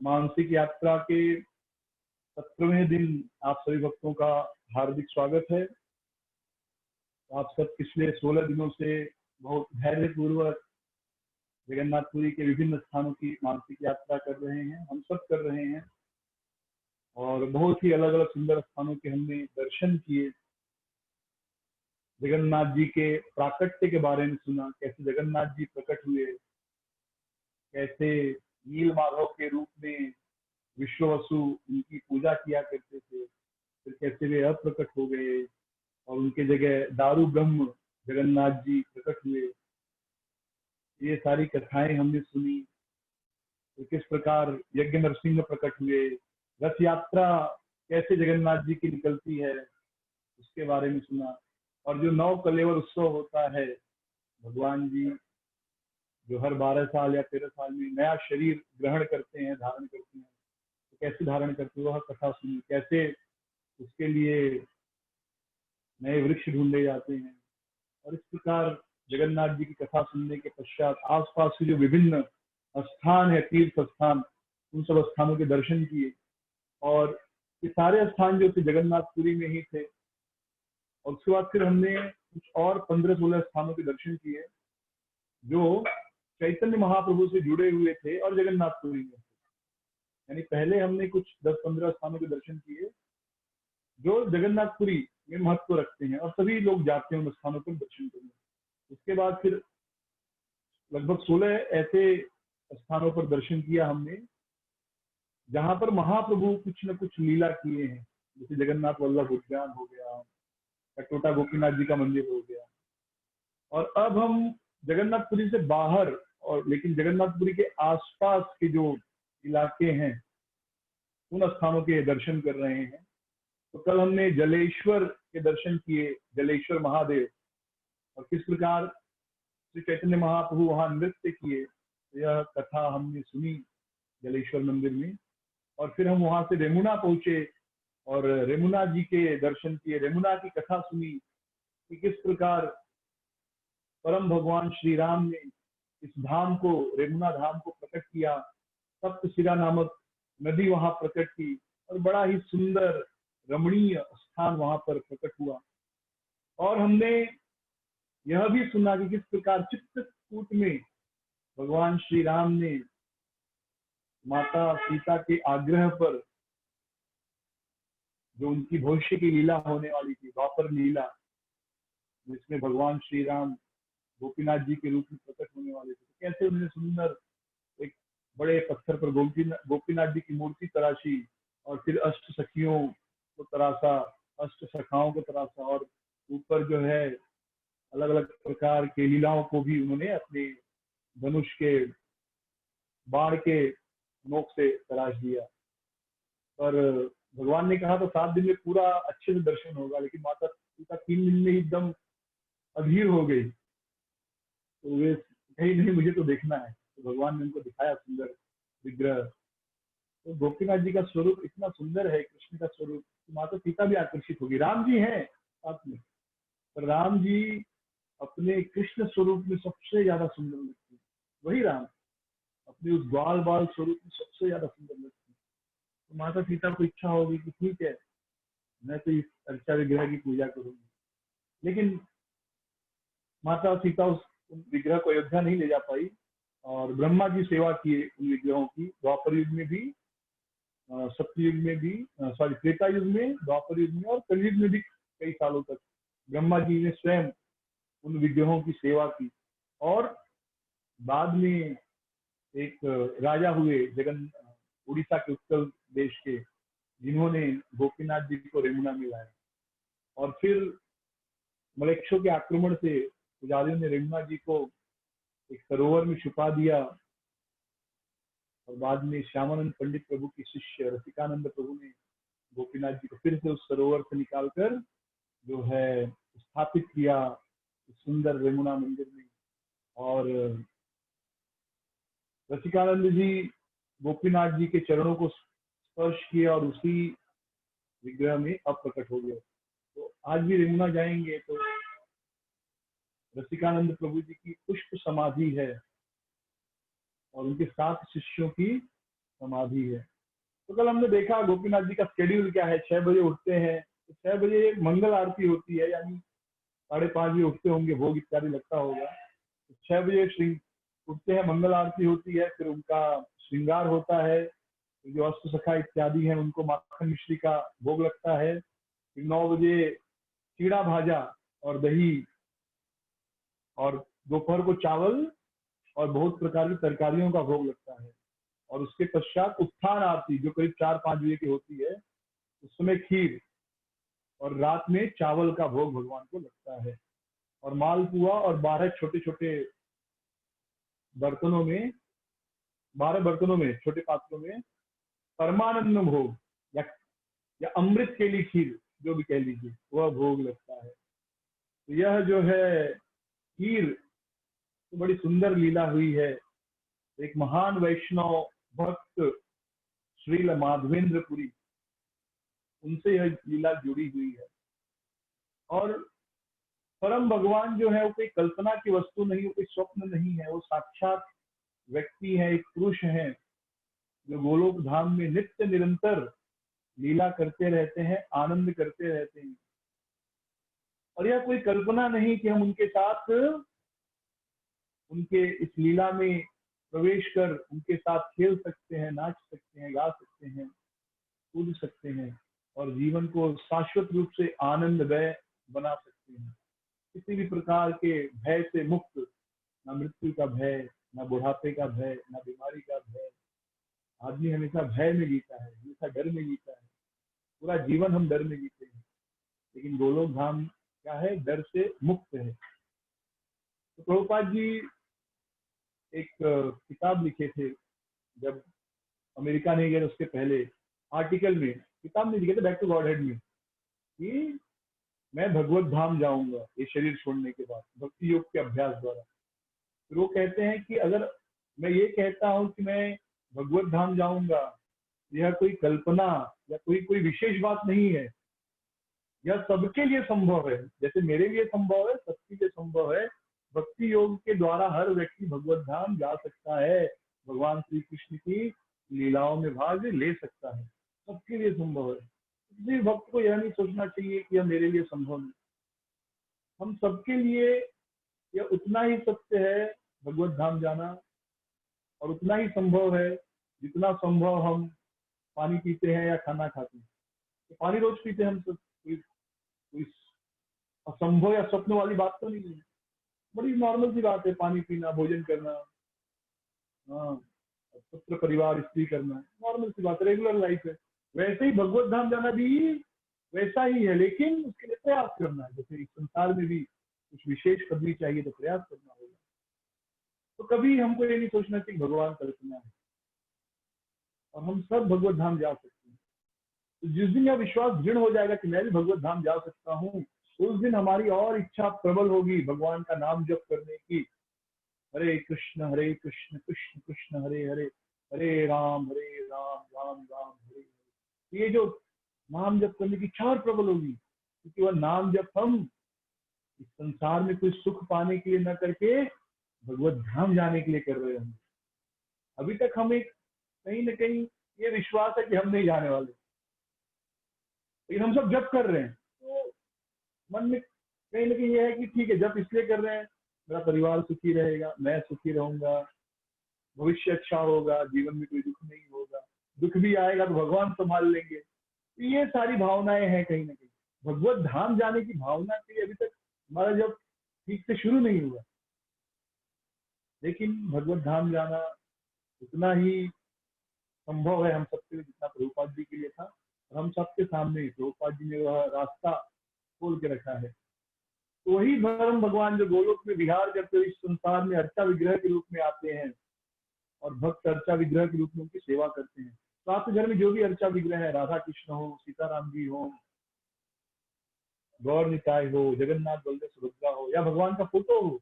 मानसिक यात्रा के 17वें दिन आप सभी भक्तों का हार्दिक स्वागत है। आप सब पिछले 16 दिनों से बहुत धैर्य पूर्वक जगन्नाथपुरी के विभिन्न स्थानों की मानसिक यात्रा कर रहे हैं, हम सब कर रहे हैं और बहुत ही अलग अलग सुंदर स्थानों के हमने दर्शन किए। जगन्नाथ जी के प्राकट्य के बारे में सुना, कैसे जगन्नाथ जी प्रकट हुए, कैसे नील माधव के रूप में विश्ववसु उनकी पूजा किया करते थे, फिर कैसे वे अप्रकट हो गए और उनके जगह दारू ब्रह्म जगन्नाथ जी प्रकट हुए। ये सारी कथाएं हमने सुनी। तो किस प्रकार यज्ञ नरसिंह प्रकट हुए, रथ यात्रा कैसे जगन्नाथ जी की निकलती है उसके बारे में सुना। और जो 9 कलेवर उत्सव होता है, भगवान जी जो हर 12 साल या 13 साल में नया शरीर ग्रहण करते हैं, धारण करते हैं, तो कैसे धारण करते हैं वह कथा सुनी। कैसे उसके लिए नए वृक्ष ढूंढे जाते हैं। और इस प्रकार जगन्नाथ जी की कथा सुनने के पश्चात आसपास के जो विभिन्न स्थान है, तीर्थ स्थान, उन सब स्थानों के दर्शन किए। और ये सारे स्थान जो थे जगन्नाथपुरी में ही थे। और उसके बाद फिर हमने कुछ और 15-16 स्थानों के दर्शन किए जो चैतन्य महाप्रभु से जुड़े हुए थे और जगन्नाथपुरी में थे। यानी पहले हमने कुछ 10-15 स्थानों के दर्शन किए जो जगन्नाथपुरी में महत्व रखते हैं और सभी लोग जाते हैं उन स्थानों पर दर्शन करने। उसके बाद फिर लगभग 16 ऐसे स्थानों पर दर्शन किया हमने जहां पर महाप्रभु कुछ न कुछ लीला किए हैं। जैसे जगन्नाथ वल्लभ उद्यान हो गया, कटोटा गोपीनाथ जी का मंदिर हो गया। और अब हम जगन्नाथपुरी से बाहर और लेकिन जगन्नाथपुरी के आसपास के जो इलाके हैं उन स्थानों के दर्शन कर रहे हैं। तो कल हमने जलेश्वर के दर्शन किए, जलेश्वर महादेव, और किस प्रकार श्री चैतन्य महाप्रभु वहां नृत्य किए, यह कथा हमने सुनी जलेश्वर मंदिर में। और फिर हम वहां से रेमुना पहुंचे और रेमुना जी के दर्शन किए, रेमुना की कथा सुनी कि किस प्रकार परम भगवान श्री राम ने इस धाम को, रेमुना धाम को प्रकट किया। सप्तशिरा नामक नदी वहां प्रकट की और बड़ा ही सुंदर रमणीय स्थान वहां पर प्रकट हुआ। और हमने यह भी सुना कि किस प्रकार चित्रकूट में भगवान श्री राम ने माता सीता के आग्रह पर जो उनकी भविष्य की लीला होने वाली थी, द्वापर लीला, जिसमें भगवान श्री राम गोपीनाथ जी के रूप में प्रकट होने वाले थे, तो कैसे उन्होंने सुंदर एक बड़े पत्थर पर गोपीनाथ जी की मूर्ति तराशी और फिर अष्ट सखियों को तराशा, अष्ट सखाओं को तराशा, और ऊपर जो है अलग अलग प्रकार के लीलाओं को भी उन्होंने अपने धनुष के बाण के नोक से तराश दिया। पर भगवान ने कहा तो 7 दिन में पूरा अच्छे से दर्शन होगा, लेकिन माता सीता 3 दिन में ही एकदम अधीर हो गई। तो वे नहीं नहीं मुझे तो देखना है। तो भगवान ने उनको दिखाया सुंदर विग्रह। तो गोपीनाथ जी का स्वरूप इतना सुंदर है, कृष्ण का स्वरूप, माता सीता भी आकर्षित होगी। राम जी हैं साथ में, पर राम जी अपने कृष्ण स्वरूप में सबसे ज्यादा सुंदर लगते हैं। वही राम अपने उस ग्वाल बाल स्वरूप में सबसे ज्यादा सुंदर लगते हैं। तो माता सीता को इच्छा होगी कि ठीक है, मैं तो इस अर्चा विग्रह की पूजा करूंगी। लेकिन माता सीता उस विग्रह को अयोध्या नहीं ले जा पाई और ब्रह्मा जी सेवा किए उन विग्रहों की। द्वापर युग में भी, सत्ययुग में भी, सॉरी त्रेता युग में, द्वापर युग में और कलयुग में भी कई सालों तक ब्रह्मा जी ने स्वयं उन विग्रहों की सेवा की। और बाद में एक राजा हुए उड़ीसा के उत्कल देश के, जिन्होंने गोपीनाथ जी को रेमुना में लाया। और फिर मलेच्छों के आक्रमण से पुजारियों ने रेमुना जी को एक सरोवर में छुपा दिया। और बाद में श्यामानंद पंडित प्रभु के शिष्य रसिकानंद प्रभु ने गोपीनाथ जी को फिर से उस सरोवर से निकालकर जो है स्थापित किया सुंदर रेमुना मंदिर में। और रसिकानंद जी गोपीनाथ जी के चरणों को स्पर्श किया और उसी विग्रह में अब प्रकट हो गया। तो आज भी रेमुना जाएंगे तो रसिकानंद प्रभु जी की पुष्प समाधि है और उनके 7 शिष्यों की समाधि है। तो कल हमने देखा गोपीनाथ जी का शेड्यूल क्या है, 6 बजे उठते हैं, तो 6 बजे एक मंगल आरती होती है, यानी 5:30 बजे उठते होंगे, भोग इत्यादि लगता होगा, तो 6 बजे उठते हैं, मंगल आरती होती है, फिर उनका श्रृंगार होता है, जो अष्ट सखा इत्यादि हैं उनको माखन मिश्री का भोग लगता है। फिर 9 बजे चीड़ा भाजा और दही, और दोपहर को चावल और बहुत प्रकार की तरकारियों का भोग लगता है। और उसके पश्चात उत्थान आरती जो करीब 4-5 बजे की होती है, उस समय खीर, और रात में चावल का भोग भगवान को लगता है। और मालपुआ और 12 छोटे छोटे बर्तनों में, 12 बर्तनों में, छोटे पात्रों में परमानंद भोग या अमृत के लिए खीर, जो भी कह लीजिए, वह भोग लगता है। तो यह जो है खीर, तो बड़ी सुंदर लीला हुई है। एक महान वैष्णव भक्त श्रील माधवेंद्रपुरी, उनसे यह लीला जुड़ी हुई है। और परम भगवान जो है वो कोई कल्पना की वस्तु नहीं, वो कोई स्वप्न नहीं है, वो साक्षात व्यक्ति है, एक पुरुष है, जो गोलोक धाम में नित्य निरंतर लीला करते रहते हैं, आनंद करते रहते हैं। और यह कोई कल्पना नहीं कि हम उनके साथ, उनके इस लीला में प्रवेश कर उनके साथ खेल सकते हैं, नाच सकते हैं, गा सकते हैं, कूद सकते हैं, और जीवन को शाश्वत रूप से आनंदमय बना सकते हैं। किसी भी प्रकार के भय से मुक्त, ना मृत्यु का भय, ना बुढ़ापे का भय, ना बीमारी का भय। आदमी हमेशा भय में जीता है, हमेशा डर में जीता है, पूरा जीवन हम डर में जीते हैं। लेकिन गोलोक धाम क्या है, डर से मुक्त है। तो प्रभुपाद जी एक किताब लिखे थे, जब अमेरिका नहीं गए उसके पहले, आर्टिकल में, किताब नहीं लिखे थे, बैक टू गॉड हेड में, कि मैं भगवत धाम जाऊंगा ये शरीर छोड़ने के बाद, भक्ति योग के अभ्यास द्वारा। फिर वो कहते हैं कि अगर मैं ये कहता हूँ कि मैं भगवत धाम जाऊंगा, यह कोई कल्पना या कोई कोई विशेष बात नहीं है, यह सबके लिए संभव है। जैसे मेरे लिए संभव है, सबके लिए संभव है। भक्ति योग के द्वारा हर व्यक्ति भगवत धाम जा सकता है, भगवान श्री कृष्ण की लीलाओं में भाग ले सकता है, सबके लिए संभव है। किसी भक्त को यह नहीं सोचना चाहिए कि यह मेरे लिए संभव नहीं, हम सबके लिए यह उतना ही सत्य है भगवत धाम जाना, और उतना ही संभव है जितना संभव हम पानी पीते हैं या खाना खाते हैं। तो पानी रोज पीते हैं हम सब, कोई असंभव या स्वप्न वाली बात तो नहीं है, बड़ी नॉर्मल सी बात है पानी पीना, भोजन करना, हाँ, पुत्र परिवार स्त्री करना, नॉर्मल सी बात, रेगुलर लाइफ है। वैसे ही भगवत धाम जाना भी वैसा ही है, लेकिन उसके लिए प्रयास करना है। जैसे इस संसार में भी कुछ विशेष करनी चाहिए तो प्रयास करना होगा। तो कभी हमको ये नहीं सोचना चाहिए भगवान कल्पना है, और हम सब भगवत धाम जा सकते हैं। तो जिस दिन यह विश्वास दृढ़ हो जाएगा कि मैं भी भगवत धाम जा सकता हूँ, उस दिन हमारी और इच्छा प्रबल होगी भगवान का नाम जप करने की। हरे कृष्ण कृष्ण कृष्ण हरे हरे, हरे राम राम राम हरे हरे। ये जो नाम जप करने की इच्छा और प्रबल होगी, क्योंकि वह नाम जप हम इस संसार में कोई सुख पाने के लिए न करके भगवत धाम जाने के लिए कर रहे हैं। अभी तक हमें कहीं ना कहीं ये विश्वास है कि हम नहीं जाने वाले, लेकिन हम सब जप कर रहे हैं, तो मन में कहीं ना कहीं ये है कि ठीक है, जप इसलिए कर रहे हैं मेरा परिवार सुखी रहेगा, मैं सुखी रहूंगा, भविष्य अच्छा होगा, जीवन में कोई दुख नहीं होगा, दुख भी आएगा तो भगवान संभाल लेंगे। तो ये सारी भावनाएं हैं कहीं ना कहीं। भगवत धाम जाने की भावना के लिए अभी तक हमारा जब ठीक से शुरू नहीं हुआ, लेकिन भगवत धाम जाना उतना ही संभव है हम सबके लिए जितना प्रभुपाद जी के लिए था। और हम सबके सामने प्रभुपाद जी ने वह रास्ता खोल के रखा है। तो वही धर्म भगवान जो गोलोक में विहार करते हुए इस संसार में अर्चा विग्रह के रूप में आते हैं, और भक्त अर्चा विग्रह के रूप में उनकी सेवा करते हैं। तो आपके घर में जो भी अर्चा विग्रह है, राधा कृष्ण हो, सीताराम जी हो, गौर निताय हो, जगन्नाथ बलदेव सुभद्रा हो, या भगवान का फोटो हो,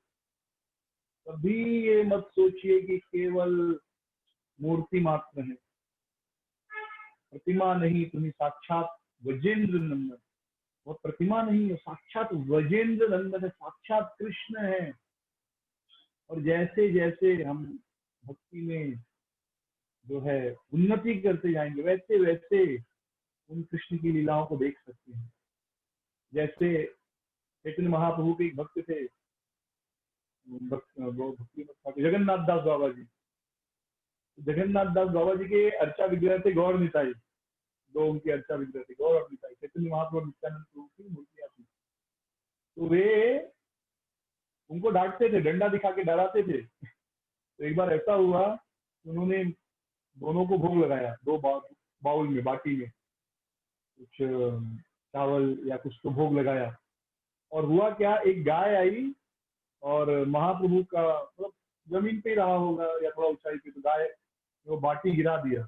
कभी ये मत सोचिए कि केवल मूर्ति मात्र है, प्रतिमा नहीं, तुम्हें साक्षात वजेंद्र नंदन, वो प्रतिमा नहीं है, साक्षात वजेंद्र नंदन है, साक्षात कृष्ण है। और जैसे जैसे हम भक्ति में जो है उन्नति करते जाएंगे, वैसे वैसे उन कृष्ण की लीलाओं को देख सकते हैं। जैसे चैतन्य महाप्रभु के एक भक्त थे, वो भक्ति मत ठाकुर जगन्नाथ दास बाबा जी। जगन्नाथ दास बाबा जी के अर्चा विग्रह थे गौर निताई, दो उनके अर्चा विग्रह थे, गौर और निताई। चैतन्य महाप्रभु और नित्यानंद प्रभु की मूर्तियां थी। तो वे उनको डांटते थे, डंडा दिखा के डराते थे। तो एक बार ऐसा हुआ, उन्होंने दोनों को भोग लगाया, दो बाउल में, बाटी में कुछ चावल या कुछ तो भोग लगाया। और हुआ क्या, एक गाय आई और महाप्रभु का मतलब जमीन पे ही रहा होगा या थोड़ा ऊंचाई पे, तो गाय ने वो बाटी गिरा दिया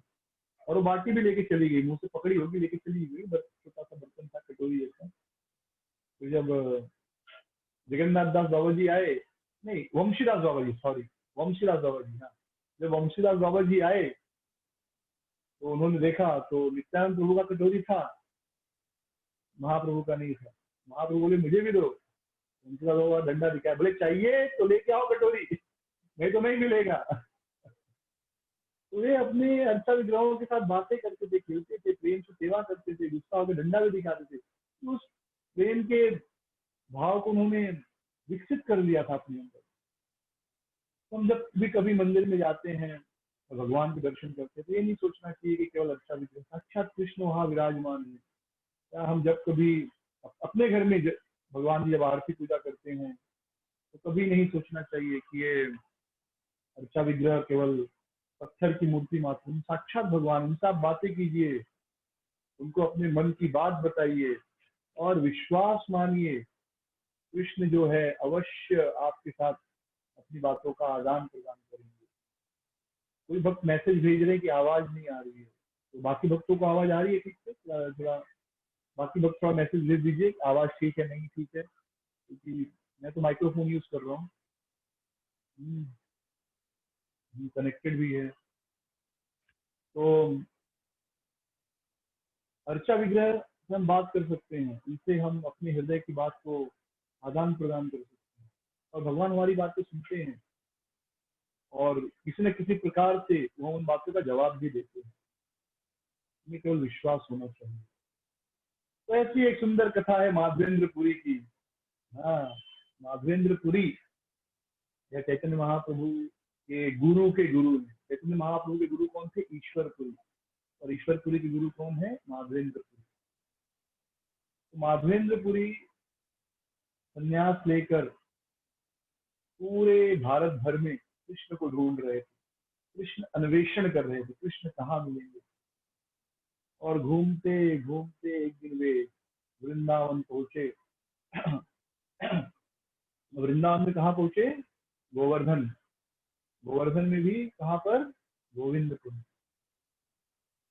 और वो बाटी भी लेके चली गई, मुंह से पकड़ी होगी लेके चली गई। बस छोटा सा बर्तन था, कटोरी जैसा। तो जब जगन्नाथ दास बाबा जी आए, नहीं वंशीदास बाबा जी, सॉरी, वंशीदास बाबा जी, हाँ, जब वंशीदास बाबा जी आए तो उन्होंने देखा तो नित्यानंद प्रभु का कटोरी था, महाप्रभु का नहीं था। महाप्रभु बोले मुझे भी दो। वंशीदास बाबा डंडा दिखाया, बोले चाहिए तो लेके आओ कटोरी, नहीं तो नहीं मिलेगा। तो वे अपने अर्चा विग्रहों के साथ बातें करते थे, खेलते थे, प्रेम से सेवा करते थे, गुस्सा होकर डंडा भी दिखाते थे। तो उस प्रेम के भाव को उन्होंने विकसित कर लिया था अपने अंदर। तो हम जब भी कभी मंदिर में जाते हैं और भगवान के दर्शन करते हैं तो ये नहीं सोचना चाहिए कि केवल अच्छा विग्रह, साक्षात कृष्ण वहां विराजमान है। या हम जब कभी अपने घर में भगवान की जब आरती पूजा करते हैं तो कभी नहीं सोचना चाहिए कि ये अर्चा विग्रह केवल पत्थर की मूर्ति मात्र, साक्षात भगवान, उनसे आप बातें कीजिए, उनको अपने मन की बात बताइए और विश्वास मानिए, कृष्ण जो है अवश्य आपके साथ अपनी बातों का आदान प्रदान करेंगे। कोई भक्त मैसेज भेज रहे हैं कि आवाज नहीं आ रही है, तो बाकी भक्तों को आवाज आ रही है ठीक से, थोड़ा बाकी भक्त थोड़ा मैसेज भेज दीजिए, आवाज ठीक है नहीं ठीक है, क्योंकि मैं तो माइक्रोफोन यूज कर रहा हूँ, कनेक्टेड भी है। तो अर्चा विग्रह से हम बात कर सकते हैं, इनसे हम अपने हृदय की बात को आदान प्रदान कर सकते हैं और भगवान हमारी बातें सुनते हैं और किसी न किसी प्रकार से वो उन बातों का जवाब भी देते हैं। हमें केवल विश्वास होना चाहिए। तो ऐसी एक सुंदर कथा है माधवेंद्रपुरी की। हाँ, माधवेंद्रपुरी या चैतन्य महाप्रभु के गुरु के गुरु ने, चैतन्य महाप्रभु के गुरु कौन थे? ईश्वरपुरी। और ईश्वरपुरी के गुरु कौन है? माधवेंद्रपुरी। तो माधवेंद्रपुरी संन्यास लेकर पूरे भारत भर में कृष्ण को ढूंढ रहे थे, कृष्ण अन्वेषण कर रहे थे, कृष्ण कहाँ मिलेंगे। और घूमते घूमते एक दिन वे वृंदावन पहुंचे। वृंदावन में कहाँ पहुंचे? गोवर्धन। गोवर्धन में भी कहाँ पर? गोविंदपुर।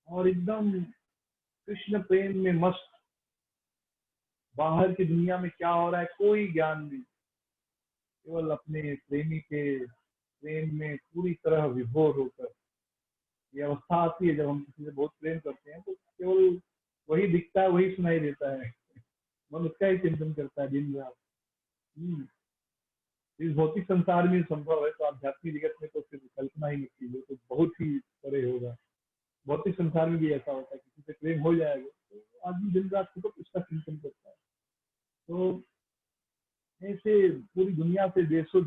और एकदम कृष्ण प्रेम में मस्त, बाहर की दुनिया में क्या हो रहा है कोई ज्ञान नहीं, केवल अपने प्रेमी के प्रेम में पूरी तरह विभोर होकर। ये अवस्था आती है जब हम किसी से बहुत प्रेम करते हैं तो केवल वही दिखता है, वही सुनाई देता है, मन उसका ही चिंतन करता है दिन रात। इस भौतिक संसार में संभव है तो आध्यात्मिक जगत में तो फिर कल्पना ही मत कीजिए, तो बहुत ही परे होगा। भौतिक संसार में भी ऐसा होता है, किसी से प्रेम हो जाएगा तो आदमी दिन रात तो उसका चिंतन करता है। तो ऐसे पूरी दुनिया से बेसुध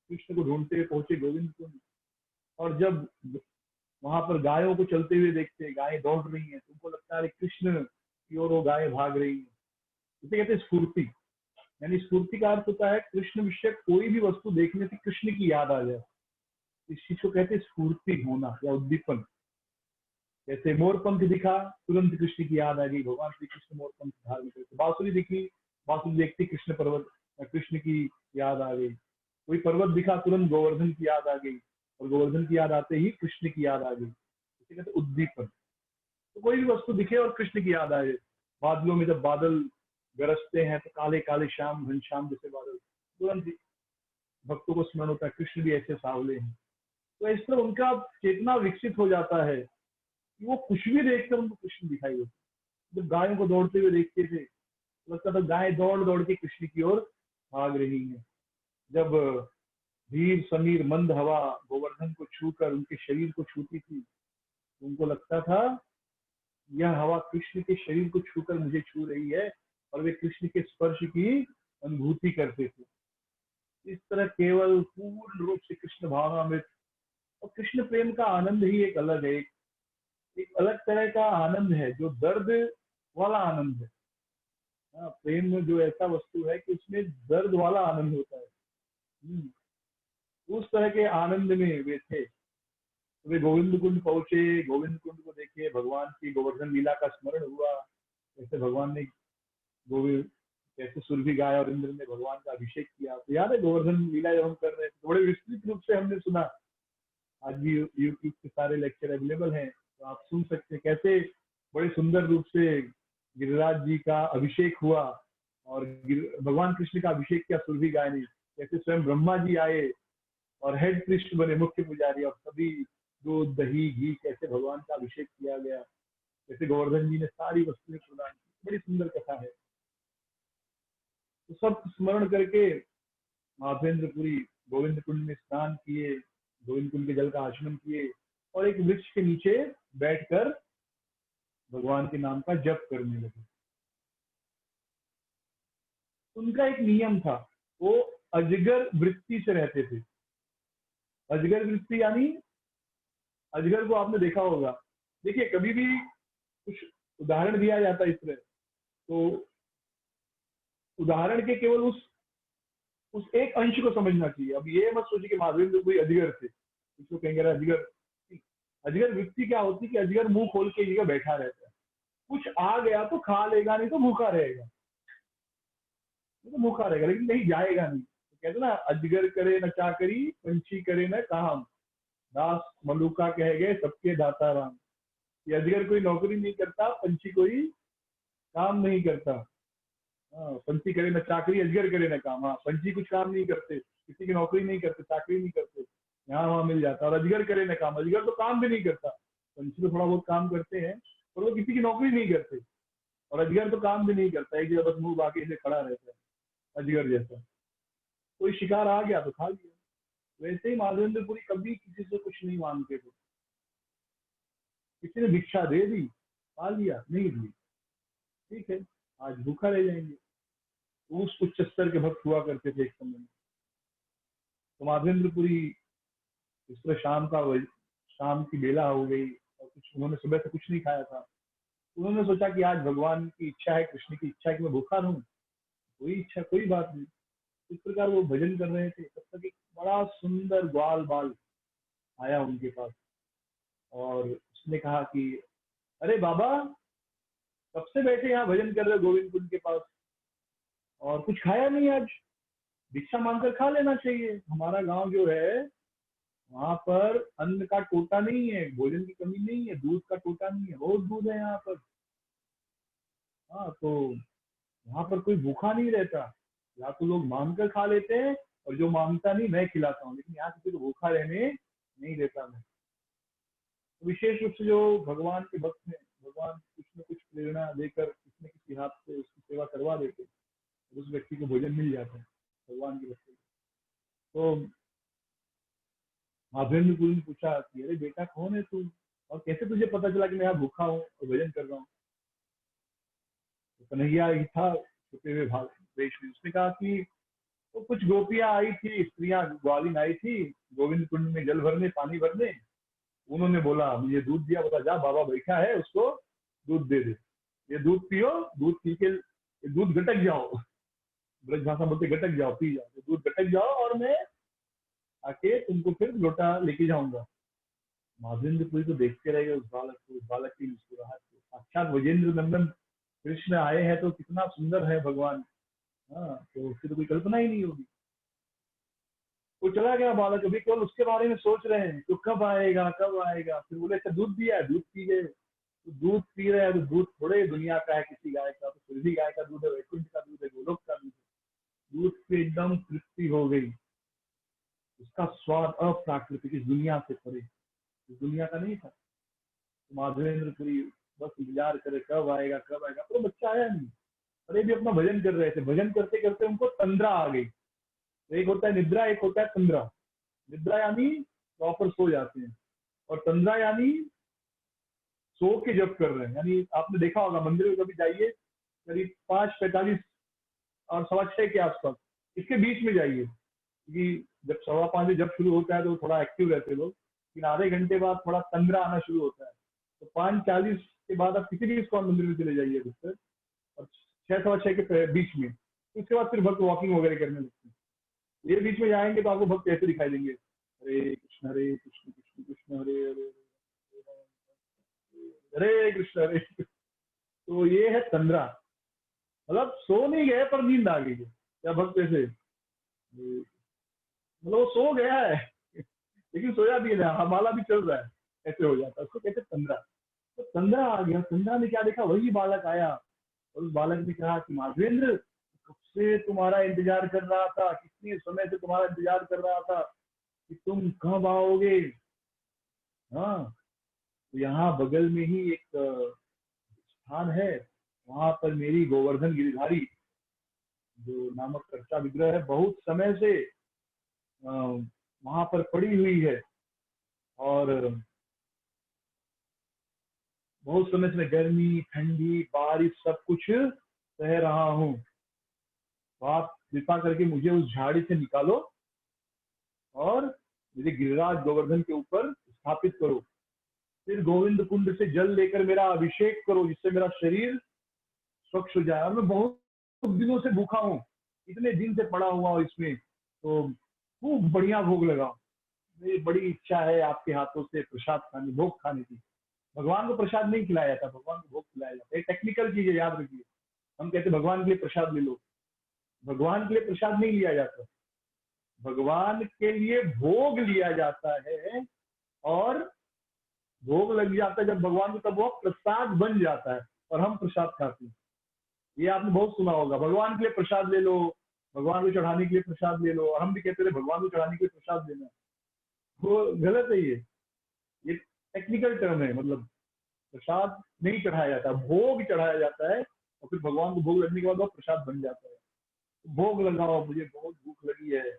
कृष्ण को ढूंढते हुए पहुंचे गोविंद को। और जब वहां पर गायों को चलते हुए देखते, गायें दौड़ रही हैं, तुमको लगता है कृष्ण की ओर वो गायें भाग रही हैं। इसे कहते हैं स्फूर्ति। यानी स्फूर्ति का अर्थ होता है कृष्ण विषय कोई भी वस्तु देखने से कृष्ण की याद आ जाए, इस चीज को कहते हैं स्फूर्ति होना या उद्दीपन। जैसे मोरपंख दिखा, तुरंत कृष्ण की याद आ गई, भगवान श्री कृष्ण मोरपंख धारण करते। बांसुरी दिखी, बांसुरी देखती कृष्ण पर्वत, कृष्ण की याद आ गई। कोई पर्वत दिखा, तुरंत गोवर्धन की याद आ गई, और गोवर्धन की याद आते ही कृष्ण की याद आ गई। इसे कहते उद्दीपन। तो कोई भी वस्तु दिखे और कृष्ण की याद आए। बादलों में जब बादल गरजते हैं तो काले काले श्याम घनश्याम जैसे बादल, तुरंत भक्तों को स्मरण होता है कृष्ण भी ऐसे सावले हैं। तो इस तरह उनका चेतना विकसित हो जाता है कि वो कुछ भी देखकर उनको कृष्ण दिखाई देते। जब गायों को दौड़ते हुए देखते थे लगता था गाय दौड़ दौड़ के कृष्ण की ओर भाग रही है। जब धीर समीर मंद हवा गोवर्धन को छूकर उनके शरीर को छूती थी उनको लगता था यह हवा कृष्ण के शरीर को छूकर मुझे छू रही है, और वे कृष्ण के स्पर्श की अनुभूति करते थे। इस तरह केवल पूर्ण रूप से कृष्ण भावनामृत, और कृष्ण प्रेम का आनंद ही एक अलग है, एक अलग तरह का आनंद है, जो दर्द वाला आनंद है। हाँ, प्रेम में जो ऐसा वस्तु है कि उसमें दर्द वाला आनंद होता है। उस तरह के आनंद में वे थे। तो वे गोविंद कुंड पहुंचे, गोविंद कुंड को देखे, भगवान की गोवर्धन लीला का स्मरण हुआ, जैसे भगवान ने गोविंद कैसे सुरभि गाय और इंद्र ने भगवान का अभिषेक किया। तो याद है गोवर्धन लीला जब हम कर रहे थे, तो बड़े विस्तृत रूप से हमने सुना। आज भी यूट्यूब के सारे लेक्चर अवेलेबल हैं, तो आप सुन सकते हैं कैसे बड़े सुंदर रूप से गिरिराज जी का अभिषेक हुआ, और भगवान कृष्ण का अभिषेक किया सुरभि गाय ने। कैसे स्वयं ब्रह्मा जी आए और हेड प्रिस्ट बने, मुख्य पुजारी, और सभी दूध दही घी कैसे भगवान का अभिषेक किया गया, कैसे गोवर्धन जी ने सारी वस्तुएं प्रदान की। बड़ी सुंदर कथा है। तो सब स्मरण करके माधवेंद्रपुरी गोविंद कुंड में स्नान किए, गोविंद कुंड के जल का आचमन किए, और एक वृक्ष के नीचे बैठकर भगवान के नाम का जप करने लगे। उनका एक नियम था, वो अजगर वृत्ति से रहते थे। अजगर वृत्ति यानी, अजगर को आपने देखा होगा। देखिए, कभी भी कुछ उदाहरण दिया जाता है इस तरह, तो उदाहरण के केवल उस एक अंश को समझना चाहिए। अब ये मत सोचिए कि माधवेंद्र कोई अजगर थे, इसको कहेंगे अजगर। अजगर वृत्ति क्या होती है कि अजगर मुंह खोल के जगह बैठा रहता है, कुछ आ गया तो खा लेगा, नहीं तो भूखा रहेगा, लेकिन कहीं जाएगा नहीं। तो कहते ना, अजगर करे न चाकरी, पंछी करे न काम, दास मलुका कह गए सबके दाता राम। ये अजगर कोई नौकरी नहीं करता, पंछी कोई काम नहीं करता। हाँ, पंछी करे न चाकरी, अजगर करे न काम। हाँ, पंछी कुछ काम नहीं करते, किसी की नौकरी नहीं करते, चाकरी नहीं करते, यहाँ वहां मिल जाता। और अजगर करे न काम, अजगर तो काम भी नहीं करता। पंछी तो थोड़ा बहुत काम करते हैं, और वो किसी की नौकरी नहीं करते। और अजगर तो काम भी नहीं करता, एक जगह बस मुंह बाकी से खड़ा रहता है, अजगर जैसा। कोई शिकार आ गया तो खा लिया। वैसे ही माधवेंद्रपुरी कभी किसी से कुछ नहीं मांगते थे। किसी ने भिक्षा दे दी, खा लिया, नहीं दी, ठीक है, आज भूखा रह जाएंगे। उस उच्च स्तर के भक्त हुआ करते थे एक समय में। तो माधवेंद्रपुरी इस तरह शाम की बेला हो गई, और कुछ उन्होंने सुबह से कुछ नहीं खाया था। उन्होंने सोचा कि आज भगवान की इच्छा है, कृष्ण की इच्छा है कि मैं भूखा रहूं, कोई इच्छा, कोई बात नहीं। इस प्रकार वो भजन कर रहे थे, तब तक एक बड़ा सुंदर ग्वाल बाल आया उनके पास, और उसने कहा कि अरे बाबा, कब से बैठे यहाँ भजन कर रहे हो गोविंद कुंड के पास, और कुछ खाया नहीं आज? भिक्षा मांगकर खा लेना चाहिए। हमारा गांव जो है, वहां पर अन्न का टोटा नहीं है, भोजन की कमी नहीं है, दूध का टोटा नहीं है, बहुत दूध है यहाँ पर। हाँ, तो यहाँ पर कोई भूखा नहीं रहता। या तो लोग मांग कर खा लेते हैं, और जो मांगता नहीं मैं खिलाता हूँ, लेकिन यहाँ किसी को भूखा रहने नहीं देता मैं। तो विशेष रूप से जो भगवान के भक्त हैं, भगवान कुछ न कुछ प्रेरणा देकर किसी न किसी हाथ से उसकी सेवा करवा देते, उस व्यक्ति को भोजन मिल जाता है भगवान के भक्त। तो माधवेंद्र गुरु ने पूछा कि अरे बेटा, कौन है तू, और कैसे तुझे पता चला कि मैं यहाँ भूखा हूँ और भजन कर रहा हूँ? तो कन्हैया ही था छुपे हुए भाग वेश में। उसने कहा कि तो कुछ गोपियां आई थी, स्त्रियां ग्वालिन आई थी गोविंद कुंड में जल भरने, पानी भरने। उन्होंने बोला, मुझे दूध दिया, बोला जा बाबा बैठा है, उसको दूध दे दे, ये दूध पियो, दूध पी के दूध गटक जाओ, ब्रज भाषा बोलते गटक जाओ, पी जाओ, तो दूध गटक जाओ, और मैं आके तुमको फिर लोटा लेके जाऊंगा। माधवेंद्र पुरी तो देखते रह गए उस बालक को, उस बालक की मुस्कुराहट को। साक्षात वजेंद्र नंदन कृष्ण आए हैं, तो कितना सुंदर है भगवान। हाँ, तो उसकी तो कोई कल्पना ही नहीं होगी। वो चला गया बालक, अभी केवल उसके बारे में सोच रहे हैं, तो कब आएगा, कब आएगा। फिर बोले अच्छा दूध दिया है, दूध पी गए। तो दूध पी रहे हैं, तो दूध थोड़े दुनिया का है किसी गाय का, तो सुरभि गाय का दूध है, वैकुंठ का दूध है, गोलोक का दूध है। दूध पे एकदम तृप्ति हो गई, उसका स्वाद अप्राकृतिक, इस दुनिया से परे, इस दुनिया का नहीं था। तो माधवेंद्र पुरी बस इंतजार करे कब आएगा, कब आएगा, तो बच्चा आया नहीं। अरे भी अपना भजन कर रहे थे, भजन करते करते उनको तंद्रा आ गई। तो एक होता है निद्रा, एक होता है तंद्रा। निद्रा यानी प्रॉपर सो जाते हैं, और तंद्रा यानी सो के जप कर रहे हैं। यानी आपने देखा होगा मंदिर में कभी जाइए, करीब 5:45 और 6:15 के आसपास, इसके बीच में जाइए, क्योंकि जब 5:15 जब शुरू होता है तो थोड़ा एक्टिव रहते हैं लोग, लेकिन आधे घंटे बाद थोड़ा तंद्रा आना शुरू होता है। तो 5:40 के बाद आप किसी भी इस्कॉन मंदिर में चले जाइए अधिकतर, और 6:15 के बीच में, तो उसके बाद फिर भक्त वॉकिंग वगैरह करने लगते हैं। ये बीच में जाएंगे तो आपको भक्त ऐसे दिखाई देंगे, हरे कृष्ण कृष्ण कृष्ण हरे हरे, हरे कृष्ण हरे। तो ये है तंद्रा, मतलब सो नहीं गए पर नींद आ गई है, क्या भक्त ऐसे, मतलब वो सो गया है लेकिन सोया भी है, हमारा भी चल रहा है, ऐसे हो जाता है, उसको कहते हैं तंद्रा। तो तंद्रा आ गया, तंद्रा ने क्या देखा, वही बालक आया, और उस बालक ने कहा कि माधवेंद्र, कब से तुम्हारा इंतजार कर रहा था, कितने समय से तुम्हारा इंतजार कर रहा था कि तुम कब आओगे। हाँ, तो यहाँ बगल में ही एक स्थान है, वहां पर मेरी गोवर्धन गिरधारी जो नामक कर्चा विग्रह है, बहुत समय से वहां पर पड़ी हुई है, और बहुत समय से मैं गर्मी ठंडी बारिश सब कुछ सह रहा हूँ। तो आप कृपा करके मुझे उस झाड़ी से निकालो और मुझे गिरिराज गोवर्धन के ऊपर स्थापित करो, फिर गोविंद कुंड से जल लेकर मेरा अभिषेक करो, जिससे मेरा शरीर स्वच्छ हो जाए। और मैं बहुत दिनों से भूखा हूँ, इतने दिन से पड़ा हुआ हूँ इसमें, तो खूब बढ़िया भोग लगा। मेरी बड़ी इच्छा है आपके हाथों से प्रसाद खाने, भोग खाने की। भगवान को प्रसाद नहीं खिलाया जाता, भगवान को भोग खिलाया जाता है। टेक्निकल चीज है, याद रखिए। हम कहते भगवान के लिए प्रसाद ले लो, भगवान के लिए प्रसाद नहीं लिया जाता, भगवान के लिए भोग लिया जाता है, और भोग लग जाता है जब भगवान को, तब वो प्रसाद बन जाता है और हम प्रसाद खाते हैं। ये आपने बहुत सुना होगा, भगवान के लिए प्रसाद ले लो, भगवान को चढ़ाने के लिए प्रसाद ले लो, और हम भी कहते थे भगवान को चढ़ाने के लिए प्रसाद देना। वो गलत है। ये टेक्निकल टर्म है, मतलब प्रसाद नहीं चढ़ाया जाता, भोग चढ़ाया जाता है, और फिर भगवान को भोग लगने के बाद वो प्रसाद बन जाता है। तो भोग लगाओ, मुझे बहुत भूख लगी है।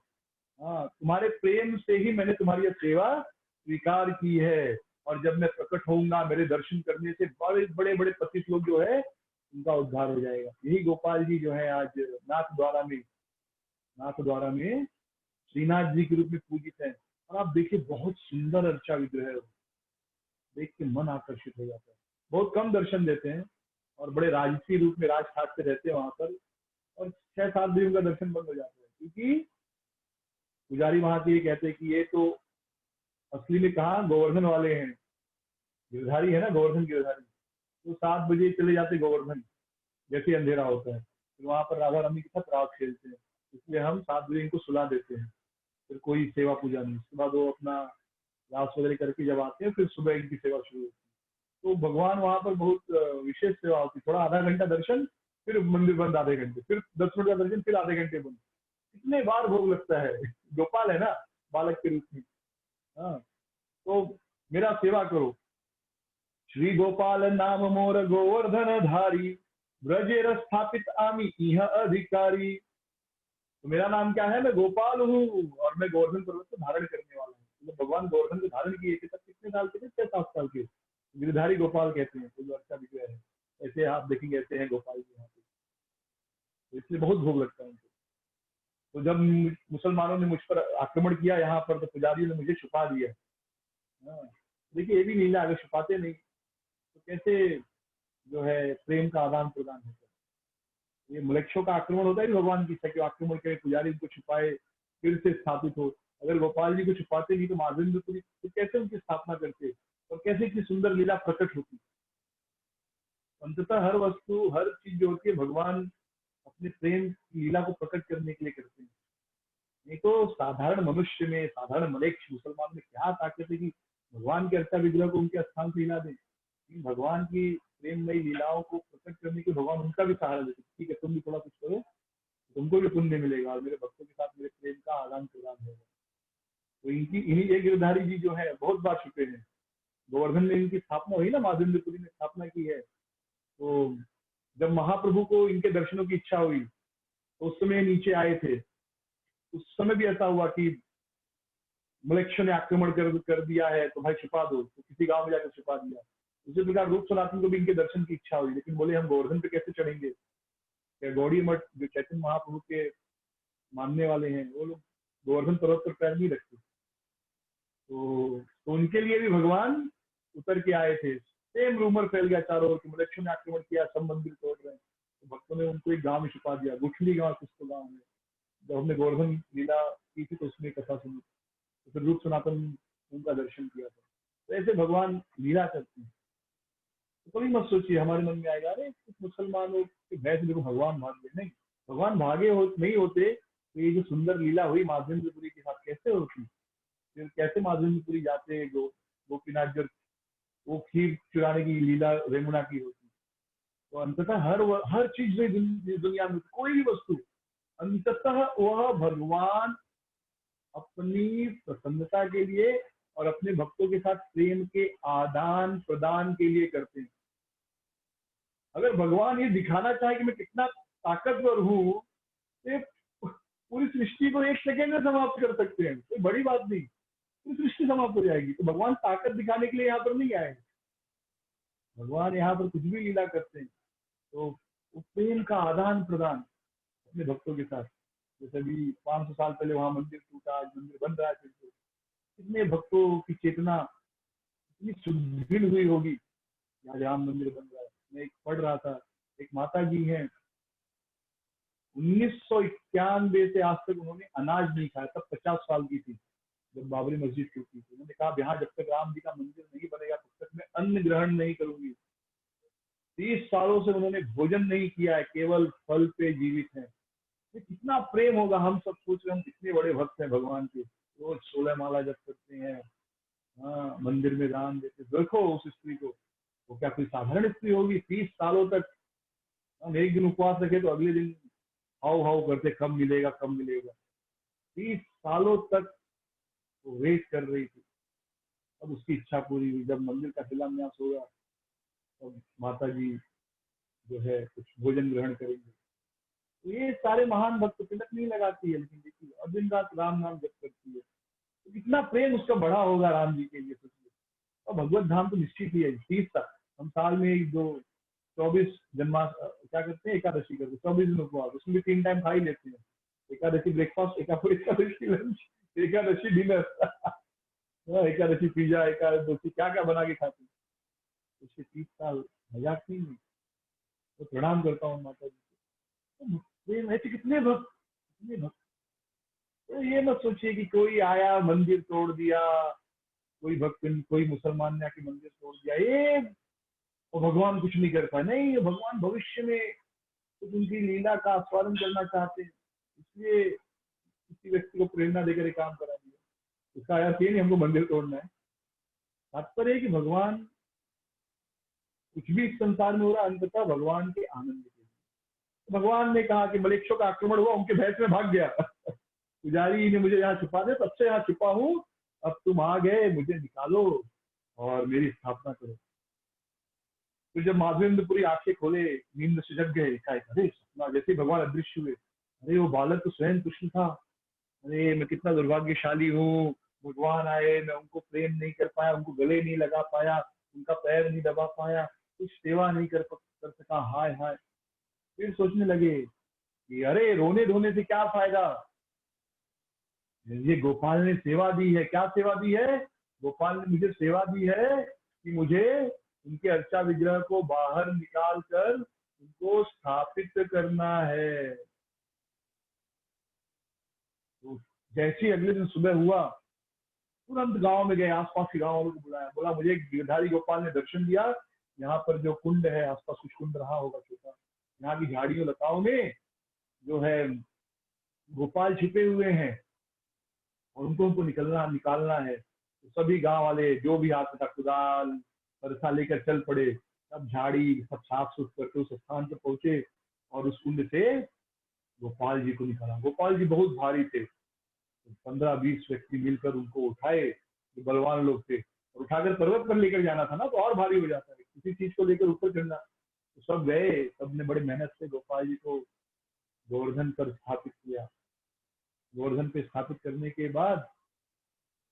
हाँ, तुम्हारे प्रेम से ही मैंने तुम्हारी यह सेवा स्वीकार की है, और जब मैं प्रकट होऊंगा, मेरे दर्शन करने से बड़े बड़े बड़े पतित लोग जो है उनका उद्धार हो जाएगा। यही गोपाल जी जो है आज नाथ द्वारा में श्रीनाथ जी के रूप में पूजित है। और आप देखिए, बहुत सुंदर अर्चा विग्रह है, देख के मन आकर्षित हो जाता है। बहुत कम दर्शन देते हैं, और बड़े राजसी रूप में राज ठाट से रहते हैं वहां पर, और 6-7 दिन उनका दर्शन बंद हो जाता है, क्योंकि पुजारी वहां के ये कहते हैं कि ये तो असली में कहा गोवर्धन वाले हैं, गिरधारी है ना, गोवर्धन गिरधारी। तो 7 बजे चले जाते गोवर्धन, जैसे अंधेरा होता है, फिर वहां पर राधा रानी के साथ रात खेलते हैं, इसलिए हम 7 बजे इनको सुला देते हैं। फिर कोई सेवा पूजा नहीं, उसके बाद वो अपना रास वगैरह करके जब आते हैं, फिर सुबह इनकी सेवा शुरू होती है। तो भगवान वहां पर बहुत विशेष सेवा होती है, थोड़ा आधा घंटा दर्शन, फिर मंदिर बंद आधे घंटे, फिर 10 मिनट का दर्शन, फिर आधे घंटे बंद। कितने बार भोग लगता है, गोपाल है ना, बालक के रूप में। हाँ, तो मेरा सेवा करो। श्री गोपाल नाम मोर गोवर्धन धारी, ब्रजेर स्थापित आमी इह अधिकारी। तो मेरा नाम क्या है, मैं गोपाल हूँ, और मैं गोवर्धन पर्वत को धारण करने वाला हूँ। तो भगवान गोवर्धन को धारण किए थे तब कितने साल के थे, 6-7 साल के। गिरधारी गोपाल कहते हैं, तो जो अच्छा विग्रह है, ऐसे आप देखेंगे ऐसे हैं गोपाल जी यहाँ पे। तो इसलिए बहुत भोग लगता है उनको। तो जब मुसलमानों ने मुझ पर आक्रमण किया यहाँ पर, तो पुजारियों ने मुझे छुपा दिया। हाँ, देखिए ये भी लीला, अगर छुपाते नहीं तो कैसे जो है प्रेम का आदान प्रदान होता है। ये मलेच्छों का आक्रमण होता है कि भगवान की इच्छा, कि आक्रमण करे, पुजारी उनको छुपाए, फिर से स्थापित हो। अगर गोपाल जी को छुपाते नहीं तो माधवेंद्रपुरी तो कैसे उनकी स्थापना करते, और कैसे इतनी सुंदर लीला प्रकट होती। अंततः हर वस्तु, हर चीज जो होती है, भगवान अपने प्रेम की लीला को प्रकट करने के लिए करते हैं। नहीं तो साधारण मनुष्य में, साधारण मलेच्छ मुसलमान में क्या ताकत है कि भगवान के अर्चा विग्रह को उनके स्थान से हिला दे। भगवान की प्रेममयी लीलाओं को प्रकट करने के भगवान उनका भी सहारा देते, ठीक है तुम भी थोड़ा कुछ करो, तुमको भी पुण्य मिलेगा, और मेरे भक्तों के साथ मेरे प्रेम का आदान प्रदान होगा। तो इनकी इन्हीं एक गिरधारी जी जो है बहुत बार छुपे हैं। गोवर्धन में इनकी स्थापना हुई ना, माधवेंद्रपुरी में स्थापना की है। तो जब महाप्रभु को इनके दर्शनों की इच्छा हुई, तो उस समय नीचे आए थे। उस समय भी ऐसा हुआ कि मलेच्छ ने आक्रमण कर दिया है, तो भाई छुपा दो, तो किसी गांव में जाकर छुपा दिया। उसी प्रकार रूप सनातन को भी इनके दर्शन की इच्छा हुई, लेकिन बोले हम गोवर्धन पे कैसे चढ़ेंगे, क्या गौड़ी मठ जो चैतन्य महाप्रभु के मानने वाले हैं वो लोग गोवर्धन पर्वत पर पैर नहीं रखते। तो उनके लिए भी भगवान उतर के आए थे। सेम रूमर फैल गया चारों ओर कि मलेच्छु ने आक्रमण किया, सब मंदिर तोड़ रहे हैं। तो भक्तों ने उनको एक गांव में छुपा दिया, गुठली गांव कुछ तो गाँव में। जब हमने गोवर्धन लीला की थी तो उसमें कथा सुनी, तो फिर रूप सनातन उनका दर्शन किया था। तो ऐसे भगवान लीला करते हैं। तो कभी मत सोचिए हमारे मन में आएगा अरे कुछ मुसलमानों के भय से देखो भगवान भाग गए, नहीं, भगवान भागे नहीं होते तो ये जो सुंदर लीला हुई माधवेंद्रपुरी के साथ कैसे होती, फिर कैसे माधवेंद्रपुरी जाते गोपीनाथ जब वो खीर चुराने की लीला रेमुना की होती। तो अंततः हर चीज में दुनिया में कोई भी वस्तु अंततः वह भगवान अपनी प्रसन्नता के लिए और अपने भक्तों के साथ प्रेम के आदान प्रदान के लिए करते हैं। अगर भगवान ये दिखाना चाहे कि मैं कितना ताकतवर हूँ तो पूरी सृष्टि को एक सेकेंड में समाप्त कर सकते हैं, कोई बड़ी बात नहीं, पूरी सृष्टि समाप्त हो जाएगी। तो भगवान ताकत दिखाने के लिए यहाँ पर नहीं आए, भगवान यहाँ पर कुछ भी लीला करते हैं तो प्रेम का आदान प्रदान अपने भक्तों के साथ। जैसे अभी 500 साल पहले वहां मंदिर टूटा, आज मंदिर बन रहा है, फिर से कितने भक्तों की चेतना इतनी सुदृढ़ हुई होगी, आज राम मंदिर बन रहा है। मैं एक पढ़ रहा था, एक माता जी हैं 1991 से आज तक उन्होंने अनाज नहीं खाया, तब 50 साल की थी जब बाबरी मस्जिद टूटी थी। उन्होंने कहा यहाँ जब तक राम जी का मंदिर नहीं बनेगा तब तक मैं अन्न ग्रहण नहीं करूंगी। 30 सालों से उन्होंने भोजन नहीं किया है, केवल फल पे जीवित है। ये कितना प्रेम होगा, हम सब सोच रहे हम कितने बड़े भक्त हैं भगवान के, रोज 16 माला जप करते हैं, हाँ मंदिर में दान देते। देखो उस स्त्री को, वो क्या कोई साधारण स्त्री होगी? 30 सालों तक हम एक दिन उपवास रखे तो अगले दिन हाउ हाउ करते कब मिलेगा कब मिलेगा। 30 सालों तक वो वेट कर रही थी, अब उसकी इच्छा पूरी हुई। जब मंदिर का शिलान्यास होगा तब माता जी जो है कुछ भोजन ग्रहण करेंगे। तो ये सारे महान भक्त तिलक नहीं लगाती है, लेकिन देखिए और दिन रात राम नाम जप करती है, तो कितना प्रेम उसका बढ़ा होगा राम जी के लिए सोचिए। और भगवत धाम तो निश्चित ही है 30 तक। हम साल में एक दो 24 क्या करते हैं, एकादशी करते हैं, 24 दिन उपवास, उसमें भी 3 टाइम खा ही लेते हैं। Ekadashi breakfast, Ekadashi lunch, Ekadashi dinner Ekadashi pizza, Ekadashi क्या क्या बना के खाते हैं। उसके 30 साल मजाक नहीं है। तो प्रणाम करता हूँ माता जी को। तो प्रेम ऐसे कितने भक्त, कितने भक्त। तो ये मत सोचिए कि कोई आया मंदिर तोड़ दिया, कोई भक्त कोई मुसलमान ने आके मंदिर तोड़ दिया, ये और भगवान कुछ नहीं कर पाए। नहीं, भगवान भविष्य में कुछ उनकी लीला का आस्वादन करना चाहते हैं, इसलिए किसी व्यक्ति को प्रेरणा देकर एक काम करा दिया। इसका अर्थ ये नहीं हमको मंदिर तोड़ना है, तात्पर्य है कि भगवान कुछ भी इस संसार में हो रहा है अंततः भगवान के आनंद के लिए। भगवान ने कहा कि मलेच्छों का आक्रमण हुआ, उनके भय में भाग गया पुजारी ने मुझे यहाँ छुपा दे, तब से यहाँ छुपा हूँ, अब तुम आ गए, मुझे निकालो और मेरी स्थापना करो। फिर जब माधवेंद्रपुरी आंखें खोले, नींद से जग गए, अरे सपना, जैसे भगवान अदृश्य हुए, अरे वो बालक तो स्वयं कृष्ण था, अरे मैं कितना दुर्भाग्यशाली हूँ, भगवान आए, मैं उनको प्रेम नहीं कर पाया, उनको गले नहीं लगा पाया, उनका पैर नहीं दबा पाया, कुछ सेवा नहीं कर सका, हाय हाय। फिर सोचने लगे कि अरे रोने धोने से क्या फायदा, ये गोपाल ने सेवा दी है। क्या सेवा दी है? गोपाल ने मुझे सेवा दी है कि मुझे उनके अर्चा विग्रह को बाहर निकाल कर उनको स्थापित करना है। तो जैसे अगले दिन सुबह हुआ, तुरंत गांव में गए, आसपास के गांव वालों को बुलाया, बोला मुझे गिरधारी गोपाल ने दर्शन दिया, यहाँ पर जो कुंड है, आसपास कुछ कुंड रहा होगा छोटा, यहाँ की झाड़ियों लताओं में जो है गोपाल छिपे हुए हैं और उनको निकालना है। तो सभी गांव वाले जो भी हाथ में था कुदाल बरसा लेकर चल पड़े, सब झाड़ी सब साफ सुथ करके उस स्थान पर पहुंचे और उस कुंड से गोपाल जी को निकाला। गोपाल जी बहुत भारी थे, तो 15-20 व्यक्ति मिलकर उनको उठाए, जो बलवान लोग थे, और उठाकर पर्वत पर लेकर जाना था ना, तो और भारी हो जाता है किसी चीज को लेकर ऊपर चढ़ना। तो सब गए, सबने बड़े मेहनत से गोपाल जी को गोवर्धन पर स्थापित किया। गोवर्धन पे स्थापित करने के बाद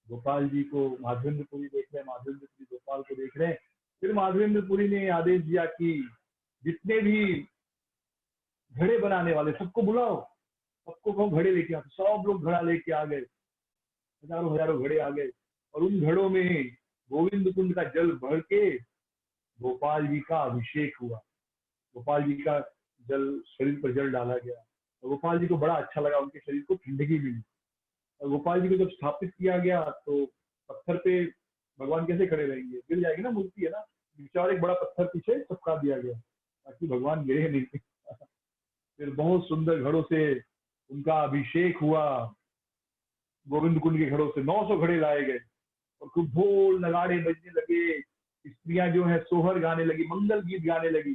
गोपाल जी को माधवेंद्रपुरी देख रहे हैं, माधवेंद्रपुरी गोपाल को देख रहे हैं, फिर माधवेंद्रपुरी ने आदेश दिया कि जितने भी घड़े बनाने वाले सबको बुलाओ, सबको कहो घड़े लेके आओ। सब लोग घड़ा लेके आ गए, हजारों हजारों घड़े आ गए, और उन घड़ों में गोविंद कुंड का जल भर के गोपाल जी का अभिषेक हुआ। गोपाल जी का जल शरीर पर जल डाला गया, और गोपाल जी को बड़ा अच्छा लगा, उनके शरीर को ठंडकी मिली। और गोपाल जी को जब स्थापित किया गया तो पत्थर पे भगवान कैसे खड़े रहेंगे, गिर जाएगी ना, मूर्ति है ना, विचार एक बड़ा पत्थर पीछे चिपका दिया गया ताकि भगवान गिरे नहीं। फिर बहुत सुंदर घड़ों से उनका अभिषेक हुआ। गोविंद कुंड के घड़ों से 900 घड़े लाए गए, और खूब ढोल नगाड़े बजने लगे, स्त्रियां जो है सोहर गाने लगी, मंगल गीत गाने लगी।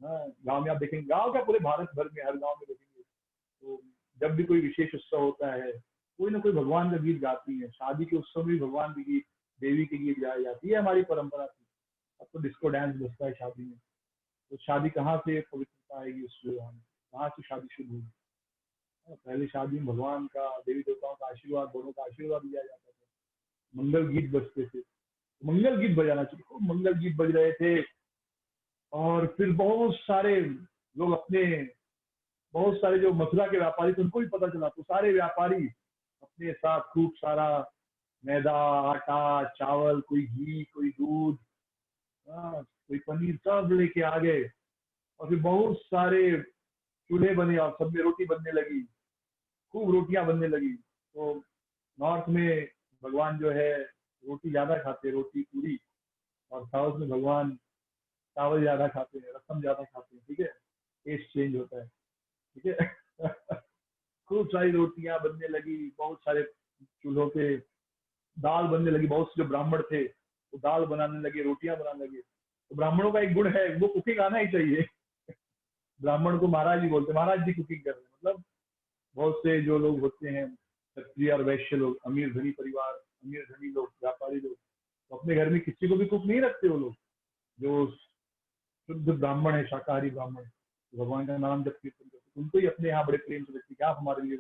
हाँ, गाँव में आप देखेंगे, गाँव क्या पूरे भारत भर में हर गाँव में देखेंगे, तो जब भी कोई विशेष उत्सव होता है कोई ना कोई भगवान का गीत गाती है। शादी के उत्सव में भी भगवान के गीत, देवी के गीत गाए जाती है, हमारी परंपरा थी। अब तो डिस्को डांस बजता है शादी में, तो शादी कहाँ से पवित्रता आएगी उस विवाह में, कहाँ से शादी शुरू होगी। पहले शादी में भगवान का, देवी देवताओं का आशीर्वाद, दोनों का आशीर्वाद लिया जाता था, मंगल गीत बजते थे, मंगल गीत बजाना चाहिए, मंगल गीत बज रहे थे। और फिर बहुत सारे लोग अपने, बहुत सारे जो मथुरा के व्यापारी थे उनको भी पता चला, तो सारे व्यापारी अपने साथ खूब सारा मैदा, आटा, चावल, कोई घी, कोई दूध, कोई पनीर, सब लेके आ गए। और फिर बहुत सारे चूल्हे बने और सब में रोटी बनने लगी, खूब रोटियां बनने लगी। तो नॉर्थ में भगवान जो है रोटी ज्यादा खाते हैं, रोटी पूरी, और साउथ में भगवान चावल ज्यादा खाते हैं, रसम ज्यादा खाते हैं, ठीक है, टेस्ट चेंज होता है, ठीक है। खूब सारी रोटियां बनने लगी, बहुत सारे चूल्हों पे दाल बनने लगी, बहुत से जो ब्राह्मण थे वो दाल बनाने लगे, रोटियां बनाने लगे। तो ब्राह्मणों का एक गुण है, वो कुकिंग आना ही चाहिए। ब्राह्मण को महाराज जी बोलते हैं, महाराज जी कुकिंग कर रहे हैं, मतलब बहुत से जो लोग होते हैं क्षत्रिय और वैश्य लोग, अमीर धनी परिवार, अमीर धनी लोग, व्यापारी लोग, तो अपने घर में किसी को भी कुक नहीं रखते वो लोग। जो शुद्ध ब्राह्मण है, शाकाहारी ब्राह्मण, तो भगवान का नाम जब कीर्तन करते उनको ही अपने यहाँ बड़े प्रेम से रखते, क्या आप हमारे लिए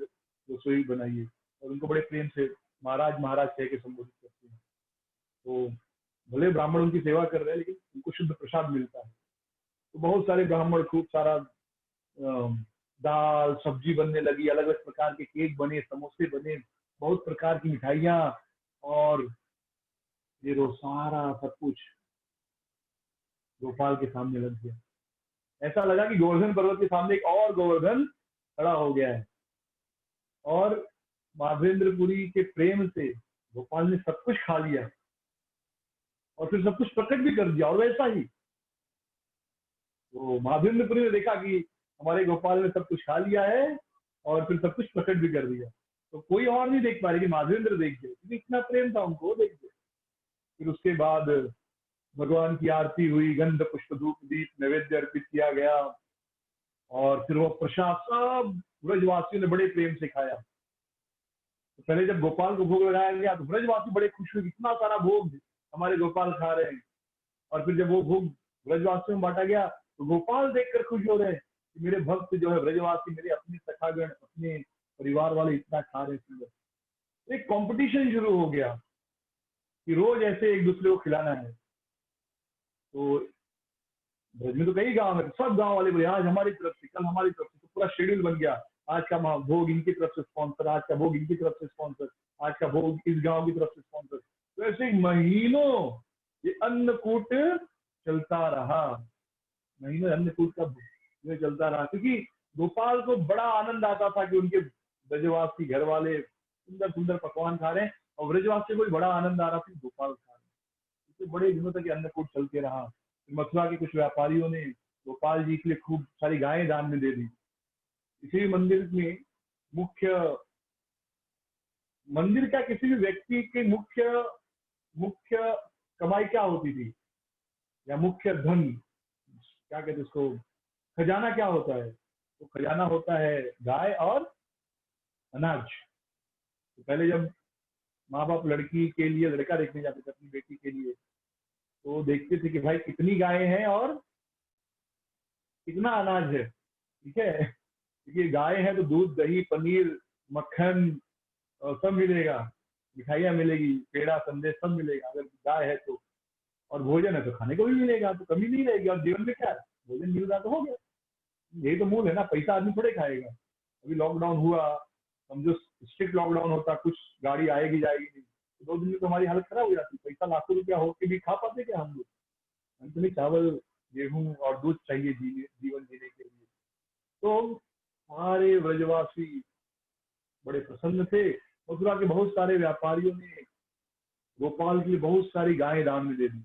रसोई बनाइए, और उनको बड़े प्रेम से महाराज महाराज कह के संबोधित करते हैं। तो भले ब्राह्मण उनकी सेवा कर रहे हैं लेकिन उनको शुद्ध प्रसाद मिलता है। तो बहुत सारे ब्राह्मण, खूब सारा दाल सब्जी बनने लगी, अलग अलग प्रकार के केक बने, समोसे बने, बहुत प्रकार की मिठाइयाँ, और ये रो सारा सब कुछ गोपाल के सामने लग गया। ऐसा लगा कि गोवर्धन पर्वत के सामने एक और गोवर्धन खड़ा हो गया है, और माधवेंद्रपुरी के प्रेम से गोपाल ने सब कुछ खा लिया, और फिर सब कुछ प्रकट भी कर दिया, और वैसा ही। तो माधवेंद्रपुरी ने देखा कि हमारे गोपाल ने सब कुछ खा लिया है, और फिर सब कुछ प्रकट भी कर दिया, तो कोई और नहीं देख पा रही कि माधवेंद्र देख गए, क्योंकि इतना प्रेम था उनको, देख गए। फिर उसके बाद भगवान की आरती हुई, गंध पुष्प धूप दीप नैवेद्य अर्पित किया गया, और फिर वो प्रसाद सब ब्रजवासियों ने बड़े प्रेम से खाया। तो पहले जब गोपाल को भोग लगाया गया तो ब्रजवासी बड़े खुश हुए, इतना सारा भोग हमारे गोपाल खा रहे हैं। और फिर जब वो भोग ब्रजवासियों में बांटा गया तो गोपाल देखकर खुश हो रहे कि मेरे भक्त जो है ब्रजवासी, मेरे अपने सखागण, अपने परिवार वाले इतना खा रहे सुंदर। एक कंपटीशन शुरू हो गया कि रोज ऐसे एक दूसरे को खिलाना है। तो ब्रज में तो कई गांव है, सब गांव वाले बोले आज हमारी तरफ से, कल हमारी तरफ से, तो पूरा शेड्यूल बन गया। आज का भोग इनकी तरफ से स्पॉन्सर, आज का भोग इनकी तरफ से स्पॉन्सर, आज का भोग इस गांव की तरफ से स्पॉन्सर। तो ऐसे महीनों ये अन्नकूट चलता रहा, महीनों अन्नकूट का ये चलता रहा, क्योंकि गोपाल को बड़ा आनंद आता था कि उनके ब्रजवासी घर वाले सुंदर सुंदर पकवान खा रहे हैं, और ब्रजवासी को भी बड़ा आनंद आ रहा था गोपाल खा रहे हैं। इसलिए बड़े दिनों तक अन्नकूट चलते रहा। मथुरा के कुछ व्यापारियों ने गोपाल जी के लिए खूब सारी गायें दान में दे दी। इसी मंदिर में मुख्य, मंदिर का किसी भी व्यक्ति की मुख्य मुख्य कमाई क्या होती थी, या मुख्य धन क्या कहते उसको, खजाना क्या होता है? तो खजाना होता है गाय और अनाज। तो पहले जब माँ बाप लड़की के लिए लड़का देखने जाते थे अपनी बेटी के लिए, तो देखते थे कि भाई कितनी गायें हैं और कितना अनाज है, ठीक है, क्योंकि गाय है तो दूध, दही, पनीर, मक्खन सब मिलेगा, मिठाइयाँ मिलेगी, पेड़ा, संदेश सब मिलेगा अगर गाय है तो। और भोजन है तो खाने को भी मिलेगा, तो कमी नहीं रहेगी। और जीवन में क्या है, भोजन मिल रहा तो हो गया। यही तो मूल है ना, पैसा आदमी थोड़े खाएगा। अभी लॉकडाउन हुआ, हम जो स्ट्रिक्ट लॉकडाउन होता, कुछ गाड़ी आएगी जाएगी नहीं, तो 2 दिन में तो हमारी हालत खराब हो जाती। पैसा लाखों रुपया हो के भी खा पाते क्या हम लोग? हम तो नहीं, चावल गेहूं और दूध चाहिए जीवन जीने के लिए। तो हमारे ब्रजवासी बड़े प्रसन्न थे। मथुरा के बहुत सारे व्यापारियों ने गोपाल के लिए बहुत सारी गायें दान में दे दी,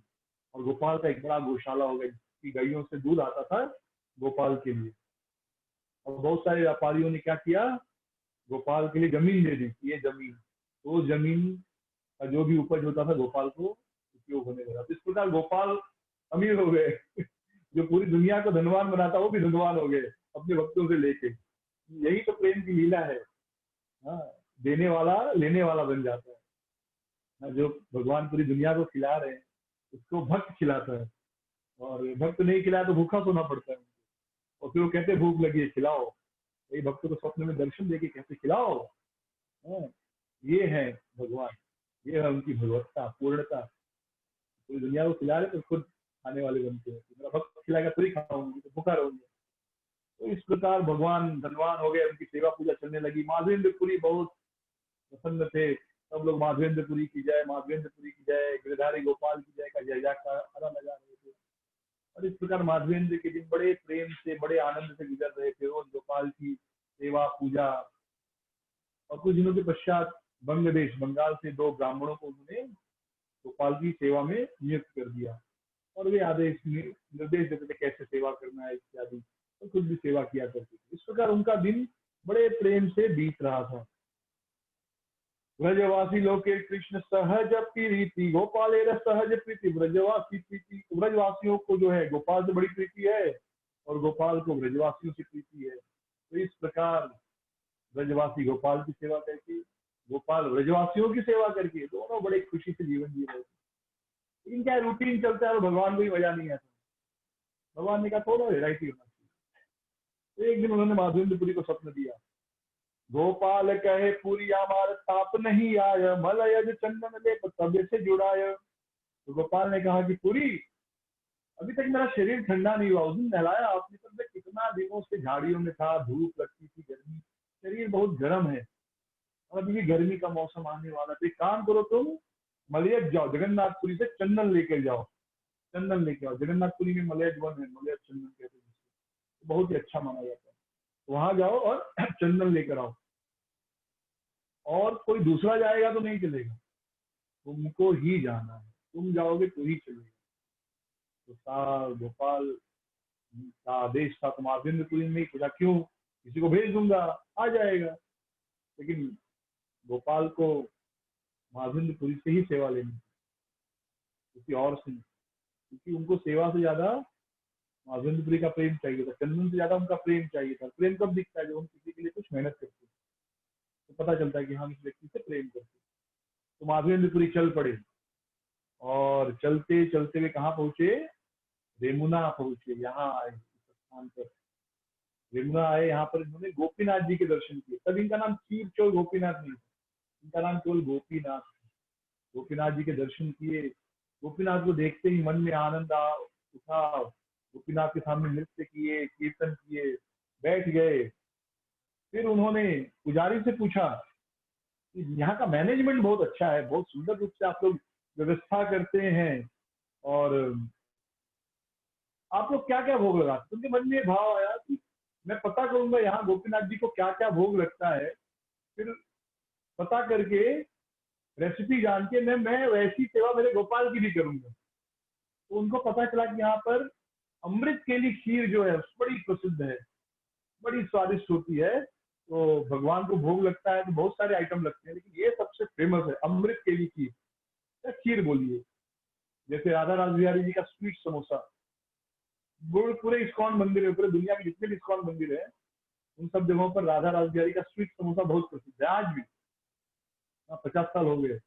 और गोपाल का एक बड़ा गौशाला हो गया, जिसकी गायों से दूध आता था गोपाल के लिए। और बहुत सारे व्यापारियों ने क्या किया, गोपाल के लिए जमीन दे दी। ये जमीन, तो जमीन का जो भी उपज होता था गोपाल को उपयोग होने लगा। तो इस प्रकार गोपाल अमीर हो गए। जो पूरी दुनिया को धनवान बनाता वो भी धनवान हो गए अपने भक्तों से लेके। यही तो प्रेम की लीला है। हाँ, देने वाला लेने वाला बन जाता है। हाँ, जो भगवान पूरी दुनिया को खिला रहे हैं उसको भक्त खिलाता है, और भक्त नहीं खिलाया तो भूखा सोना पड़ता है। और फिर वो कहते भूख लगी है खिलाओ। यही भक्तों को स्वप्न में दर्शन देके कहते खिलाओ। हाँ, ये है भगवान, ये है उनकी भगवत्ता, पूर्णता। पूरी दुनिया को खिला रहे तो खुद खाने वाले बनते हैं। मेरा भक्त खिलाएगा तो ही खाऊंगी, तो भूखा रहूंगा। तो इस प्रकार भगवान धनवान हो गए, उनकी सेवा पूजा चलने लगी। माधवेंद्रपुरी बहुत प्रसन्न थे। सब लोग माधवेंद्रपुरी की जय, माधवेंद्रपुरी की जय, गिरधारी गोपाल की जय का जय जयकारा लगा रहे थे। और इस प्रकार माधवेंद्र के दिन बड़े प्रेम से, बड़े आनंद से गुजर रहे थे। रोज गोपाल की सेवा पूजा। और कुछ दिनों के पश्चात बंगाल से 2 ब्राह्मणों को उन्होंने गोपाल की सेवा में नियुक्त कर दिया, और वे आदेश निर्देश देते थे कैसे सेवा करना है इत्यादि, तो खुद भी सेवा किया करते थे। इस प्रकार उनका दिन बड़े प्रेम से बीत रहा था। ब्रजवासी लोके कृष्ण सहज प्रीति गोपाले सहज प्रीति। ब्रजवासी प्रीति, ब्रजवासियों को जो है गोपाल से बड़ी प्रीति है, और गोपाल को ब्रजवासियों से प्रीति है। तो इस प्रकार ब्रजवासी गोपाल की सेवा करके, गोपाल ब्रजवासियों की सेवा करके दोनों बड़े खुशी से जीवन जी रहे थे। लेकिन क्या रूटीन चलता है और भगवान को ही मजा नहीं आता। भगवान ने कहा थोड़ा वेराइटी होना चाहिए। तो एक दिन उन्होंने माधवेंद्रपुरी को स्वप्न दिया। गोपाल कहे पूरी हमार ताप नहीं आय, मलयज चंदन ले तबे से जुड़ाय। तो गोपाल ने कहा कि पूरी, अभी तक मेरा शरीर ठंडा नहीं हुआ। उस दिन नहलाया आपने, तब मैं कितना दिनों से झाड़ियों में था, धूप लगती थी, गर्मी, शरीर बहुत गर्म है। और अभी गर्मी का मौसम आने वाला, तो एक काम करो, तुम मलयज जाओ, जगन्नाथपुरी से चंदन लेकर जाओ। चंदन लेके आओ। जगन्नाथपुरी में मलयज वन है, मलयज चंदन कहते हैं, तो बहुत ही अच्छा माना जाता है। वहां जाओ और चंदन लेकर आओ। और कोई दूसरा जाएगा तो नहीं चलेगा, तुमको ही जाना है। तुम जाओगे तो ही चलेगा। तो गोपाल का आदेश था, तुम माधवेंद्रपुरी में ही पूछा, क्यों, किसी को भेज दूंगा आ जाएगा। लेकिन गोपाल को माधवेंद्रपुरी से ही सेवा लेनी, किसी और से नहीं। क्योंकि उनको सेवा से ज्यादा माधवेंद्रपुरी का प्रेम चाहिए था, चंदन से ज्यादा उनका प्रेम चाहिए था। प्रेम कब दिखता है, जब हम किसी के लिए कुछ मेहनत करते हैं, तो पता चलता है कि हम इस व्यक्ति से प्रेम करते हैं। तो माधवेंद्रपुरी चल पड़े, और चलते चलते वे कहाँ पहुंचे, रेमुना पहुंचे। यहाँ आए इस स्थान पर, रेमुना आए। यहाँ पर इन्होंने गोपीनाथ जी के दर्शन किए। तब इनका नाम क्षीर चोर गोपीनाथ नहीं था, इनका नाम केवल गोपीनाथ। गोपीनाथ जी के दर्शन किए। गोपीनाथ को देखते ही मन में आनंद उठा। गोपीनाथ के सामने नृत्य किए, कीर्तन किए, बैठ गए। फिर उन्होंने पुजारी से पूछा कि यहाँ का मैनेजमेंट बहुत अच्छा है, बहुत सुंदर रूप से आप लोग व्यवस्था करते हैं, और आप लोग क्या क्या भोग लगाते। उनके मन में ये भाव आया कि मैं पता करूंगा यहाँ गोपीनाथ जी को क्या क्या भोग लगता है, फिर पता करके, रेसिपी जान के मैं वैसी सेवा मेरे गोपाल की भी करूंगा। तो उनको पता चला कि यहाँ पर अमृत केली खीर जो है बड़ी प्रसिद्ध है, बड़ी स्वादिष्ट होती है। तो भगवान को भोग लगता है तो बहुत सारे आइटम लगते हैं, लेकिन ये सबसे फेमस है अमृत केली खीर, या खीर बोलिए। जैसे राधा रास बिहारी जी का स्वीट समोसा, पूरे इस्कॉन मंदिर है, पूरे दुनिया के जितने भी इस्कॉन मंदिर है, उन सब जगहों पर राधा रास बिहारी का स्वीट समोसा बहुत प्रसिद्ध है आज भी। 50 साल हो गए।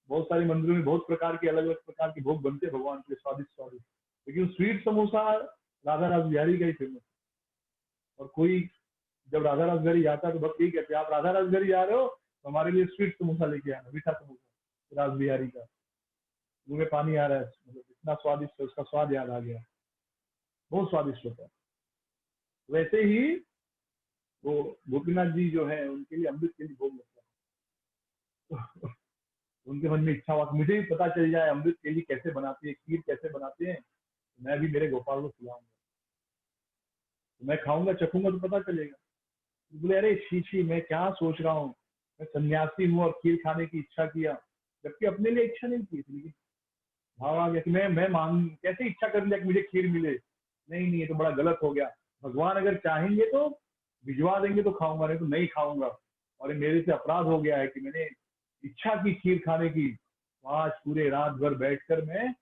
बहुत सारे मंदिरों में बहुत प्रकार के, अलग अलग प्रकार के भोग बनते हैं भगवान के, स्वादिष्ट स्वादिष्ट, लेकिन स्वीट समोसा राधा रास बिहारी का ही फेमस। और कोई जब राधा रास बिहारी आता है तो भक्त यही कहते हैं, आप राधा रास बिहारी जा रहे हो तो हमारे लिए स्वीट समोसा लेके आना, मीठा समोसा रास बिहारी का। मुंह में पानी आ रहा है, मतलब इतना स्वादिष्ट है, उसका स्वाद याद आ गया। बहुत स्वादिष्ट होता है। वैसे ही वो गोपीनाथ जी जो है उनके लिए अमृत के लिए भोग लगता है। उनके मन में इच्छा हुआ कि मुझे भी पता चल जाए अमृत केली कैसे बनाते हैं, खीर कैसे बनाते हैं, तो मैं भी मेरे गोपाल को खिलाऊंगा, तो मैं खाऊंगा चखूंगा तो पता चलेगा। तो बोले अरे शी शी, मैं क्या सोच रहा हूँ, मैं सन्यासी हूँ और खीर खाने की इच्छा किया, जबकि अपने लिए इच्छा नहीं की थी, लेकिन भाव आ गया कि मैं मांग कैसे इच्छा कर लिया कि मुझे खीर मिले। नहीं नहीं, ये तो बड़ा गलत हो गया। भगवान अगर चाहेंगे तो भिजवा देंगे तो खाऊंगा, नहीं तो नहीं खाऊंगा। और ये मेरे से अपराध हो गया है कि मैंने इच्छा की खीर खाने की। तो आज पूरे रात भर बैठकर मैं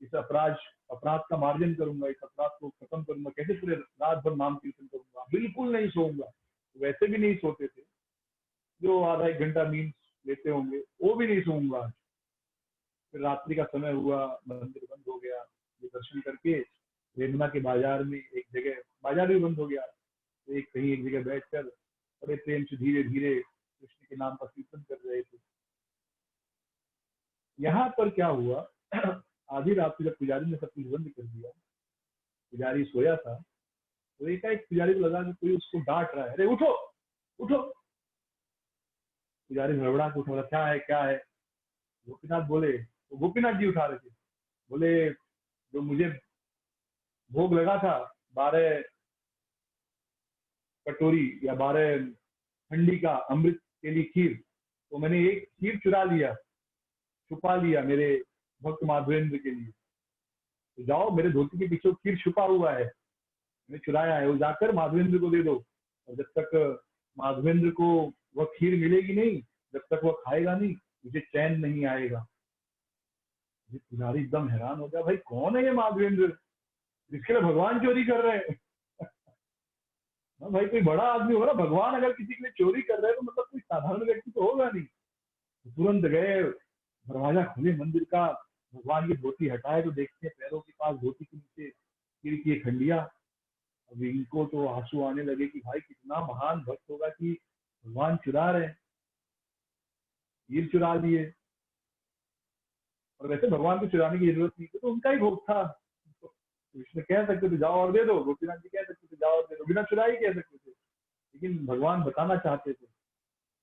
इस अपराध अपराध का मार्जन करूंगा, इस अपराध को खत्म करूंगा। कैसे पूरे रात भर नाम कीर्तन करूंगा, बिल्कुल नहीं सोऊंगा। वैसे भी नहीं सोते थे, जो आधा एक घंटा नींद लेते होंगे वो भी नहीं सोऊंगा। फिर रात्रि का समय हुआ, मंदिर बंद हो गया, ये दर्शन करके यमुना के बाजार में एक जगह, बाजार भी बंद हो गया, तो एक कहीं एक जगह बैठकर बड़े प्रेम से धीरे धीरे कृष्ण के नाम का कीर्तन कर रहे थे। यहाँ पर क्या हुआ, आधी रात को जब पुजारी ने सब कुछ बंद कर दिया, पुजारी सोया था, तो एक पुजारी को लगा कि कोई उसको डांट रहा है, अरे उठो उठो। पुजारी हड़बड़ा के उठा, बोला क्या है क्या है। गोपीनाथ बोले, तो गोपीनाथ जी उठा रहे थे, बोले जो मुझे भोग लगा था 12 कटोरी या 12 हंडी का अमृत के लिए खीर, तो मैंने एक खीर चुरा लिया, छुपा लिया मेरे भक्त माधवेंद्र के लिए। तो जाओ, मेरे धोती के पीछे खीर छुपा हुआ है, मैंने चुराया है, वो जाकर माधवेंद्र को दे दो। और जब तक माधवेंद्र को वह खीर मिलेगी नहीं, जब तक वह खाएगा नहीं, मुझे चैन नहीं आएगा। ये पुजारी एकदम हैरान हो गया, भाई कौन है ये माधवेंद्र, जिसके लिए भगवान चोरी कर रहे हैं। हाँ भाई, कोई बड़ा आदमी होगा ना, भगवान अगर किसी के लिए चोरी कर रहे हैं तो मतलब कोई साधारण व्यक्ति तो होगा नहीं। तो तुरंत गए, दरवाजा खोले मंदिर का, भगवान की धोती हटाए तो देखते हैं पैरों के पास धोती के नीचे खीर की एक हंडिया। अब इनको तो आंसू आने लगे कि भाई कितना महान भक्त होगा कि भगवान चुरा रहे हैं, खीर चुरा लिए। और वैसे भगवान को चुराने की जरूरत नहीं थी, तो उनका ही भोग था। तो कृष्ण कह सकते थे जाओ और दे दो, गोपीनाथ जी कह सकते थे जाओ और दे दो, बिना चुरा ही कह सकते थे। लेकिन भगवान बताना चाहते थे,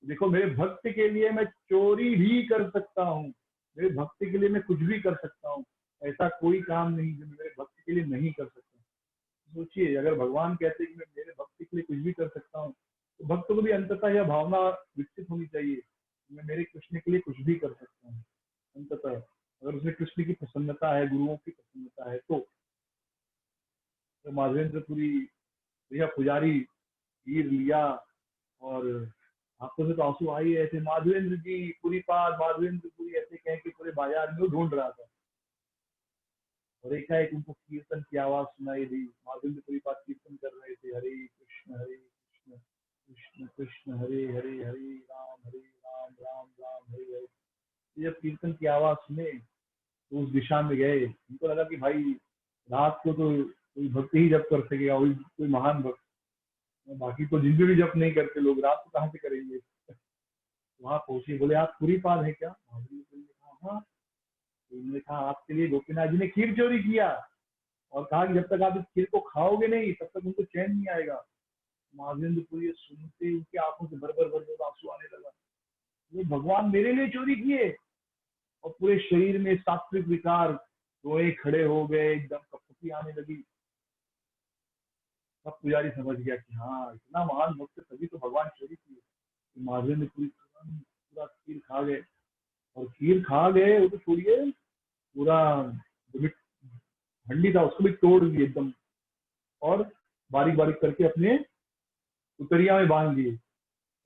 देखो मेरे भक्त के लिए मैं चोरी भी कर सकता हूँ, मेरे भक्त के लिए मैं कुछ भी कर सकता हूँ। ऐसा कोई काम नहीं जो मैं मेरे भक्त के लिए नहीं कर सकता। सोचिए, अगर भगवान कहते हैं कि मैं मेरे भक्त के लिए कुछ भी कर सकता हूँ, तो भक्त को भी अंततः यह भावना विकसित होनी चाहिए कि मैं मेरे कृष्ण के लिए कुछ भी कर सकता हूँ। अंततः अगर उसमें कृष्ण की प्रसन्नता है, गुरुओं की प्रसन्नता है, तो माधवेंद्रपुरी भैया पुजारी हीर लिया, और आंखों से तो आंसू आ ही ऐसे, माधवेंद्र जी पूरी पास, माधवेंद्र पुरी ऐसे कह के पूरे बाजार में वो ढूंढ रहा था। और एकाएक उनको कीर्तन की आवाज सुनाई दी, माधवेंद्र पुरी पास कीर्तन कर रहे थे, हरे कृष्ण कृष्ण कृष्ण हरे हरे, हरे राम राम राम हरे हरे। जब कीर्तन की आवाज सुने तो उस दिशा में गए। उनको लगा कि भाई रात को तो कोई भक्ति ही जप कर सकेगा, कोई महान भक्त, बाकी तो जिंदगी भी जप नहीं करते लोग, रात को कहाँ से करेंगे। वहां पहुंचे, बोले आप पूरी पाल है क्या, महावीर ने कहा हाँ। तो उन्होंने कहा आपके लिए गोपीनाथ जी ने खीर चोरी किया, और कहा कि जब तक आप इस खीर को खाओगे नहीं तब तक उनको चैन नहीं आएगा। महावीर को ये सुनते ही उनकी आंखों से भर भर भर भर आंसू आने लगा, ये भगवान मेरे लिए चोरी किए। और पूरे शरीर में सात्विक विकार, रोए खड़े हो गए, एकदम कपकपी आने लगी। तब पुजारी समझ गया कि हाँ इतना महान भक्त है, तभी तो भगवान चोरी किए। तो महावीर ने पूरा खीर खा गए, और खीर खा गए वो तो छोड़िए, पूरा जो भी हंडी था उसको भी तोड़ दिए एकदम, और बारीक बारीक करके अपने उतरिया में बांध दिए।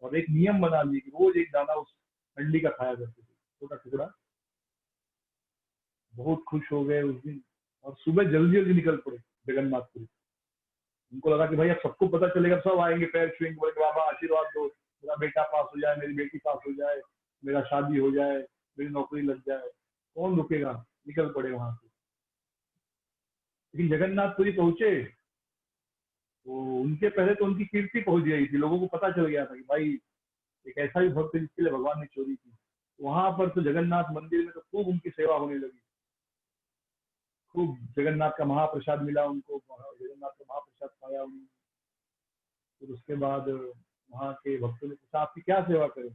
और एक नियम बना दिए कि रोज एक दाना उस हंडी का खाया करते थे, छोटा टुकड़ा। बहुत खुश हो गए उस दिन, और सुबह जल्दी जल्दी निकल पड़े जगन्नाथपुरी। उनको लगा कि भाई अब सबको पता चलेगा, सब आएंगे पैर छुएंगे, बोले बाबा आशीर्वाद दो, मेरा बेटा पास हो जाए, मेरी बेटी पास हो जाए, मेरा शादी हो जाए, मेरी नौकरी लग जाए। कौन रुकेगा, निकल पड़े वहां से। लेकिन जगन्नाथपुरी पहुंचे तो उनके पहले तो उनकी कीर्ति पहुंच गई थी, लोगों को पता चल गया था कि भाई एक ऐसा भी भक्त है जिसके लिए भगवान ने चोरी की। वहां पर तो जगन्नाथ मंदिर में तो खूब उनकी सेवा होने लगी। खूब जगन्नाथ का महाप्रसाद मिला उनको, जगन्नाथ का महाप्रसाद खाया उन्होंने। फिर उसके बाद वहाँ के भक्तों ने पूछा आपकी क्या सेवा करें?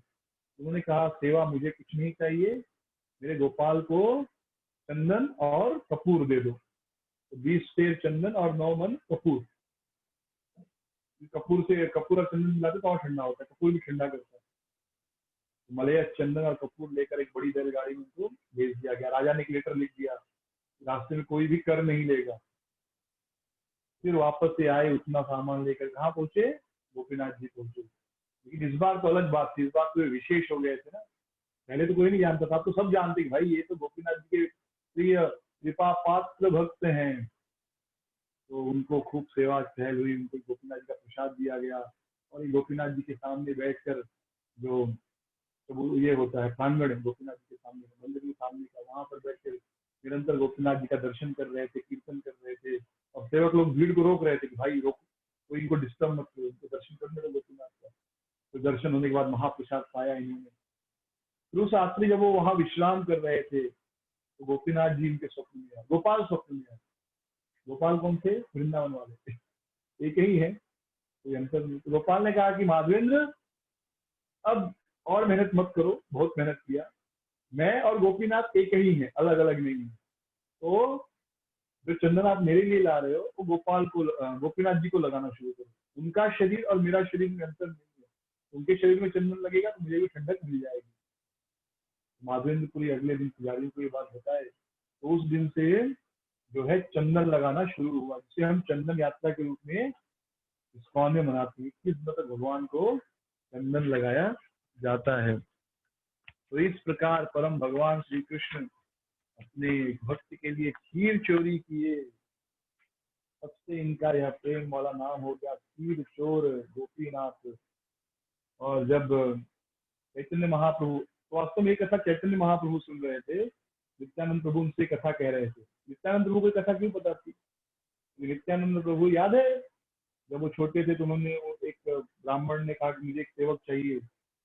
उन्होंने कहा सेवा मुझे कुछ नहीं चाहिए, मेरे गोपाल को चंदन और कपूर दे दो। तो 20 सेर चंदन और 9 मन कपूर। कपूर और चंदन मिलाते तो और ठंडा होता है, कपूर भी ठंडा करता है। तो मलय चंदन और कपूर लेकर एक बड़ी बैलगाड़ी में उनको भेज दिया गया। राजा ने एक लेटर लिख दिया, रास्ते में कोई भी कर नहीं लेगा। फिर वापस से आए उतना सामान लेकर, कहाँ पहुंचे? गोपीनाथ जी पहुंचे। लेकिन इस बार तो अलग बात थी, इस बार तो विशेष हो गए थे ना। पहले तो कोई नहीं जानता था, अब तो सब जानते कि भाई ये तो गोपीनाथ जी के प्रिय कृपा पात्र भक्त हैं। तो उनको खूब सेवा टहल हुई, उनको गोपीनाथ जी का प्रसाद दिया गया। और ये गोपीनाथ जी के सामने बैठकर जो तो ये होता है प्रांगण, गोपीनाथ जी के सामने मंदिर के सामने का, वहां पर बैठकर निरंतर गोपीनाथ जी का दर्शन कर रहे थे, कीर्तन कर रहे थे। और सेवक लोग भीड़ को रोक रहे थे कि भाई रोक, कोई इनको डिस्टर्ब मत करो, इनको दर्शन करने दो गोपीनाथ का। तो दर्शन होने के बाद महाप्रसाद पाया इन्होंने। फिर उस रात्रि जब वो वहां विश्राम कर रहे थे तो गोपीनाथ जी इनके स्वप्न में आए, गोपाल स्वप्न में आए। गोपाल कौन थे? वृंदावन वाले, एक ही है, कोई अंतर नहीं। तो गोपाल ने कहा कि माधवेंद्र अब और मेहनत मत करो, बहुत मेहनत किया, मैं और गोपीनाथ एक ही है, अलग अलग नहीं है। तो जो चंदन आप मेरे लिए ला रहे हो वो गोपीनाथ जी को लगाना शुरू करो। उनका शरीर और मेरा शरीर में अंतर नहीं है, उनके शरीर में चंदन लगेगा तो मुझे भी ठंडक मिल जाएगी। माधवेंद्रपुरी अगले दिन पुजारियों को ये बात बताए, तो उस दिन से जो है चंदन लगाना शुरू हुआ, जिसे हम चंदन यात्रा के रूप में इस्कॉन में मनाते हैं। 21 तक भगवान को चंदन लगाया जाता है। तो इस प्रकार परम भगवान श्री कृष्ण अपने भक्त के लिए खीर चोरी किए। सबसे इनका यह प्रेम वाला नाम हो गया खीर चोर गोपीनाथ। और जब चैतन्य महाप्रभु, तो वास्तव में ये कथा चैतन्य महाप्रभु सुन रहे थे, नित्यानंद प्रभु उनसे कथा कह रहे थे। नित्यानंद प्रभु को कथा क्यों पता थी? नित्यानंद प्रभु याद है जब वो छोटे थे तो उन्होंने, एक ब्राह्मण ने कहा कि मुझे एक सेवक चाहिए,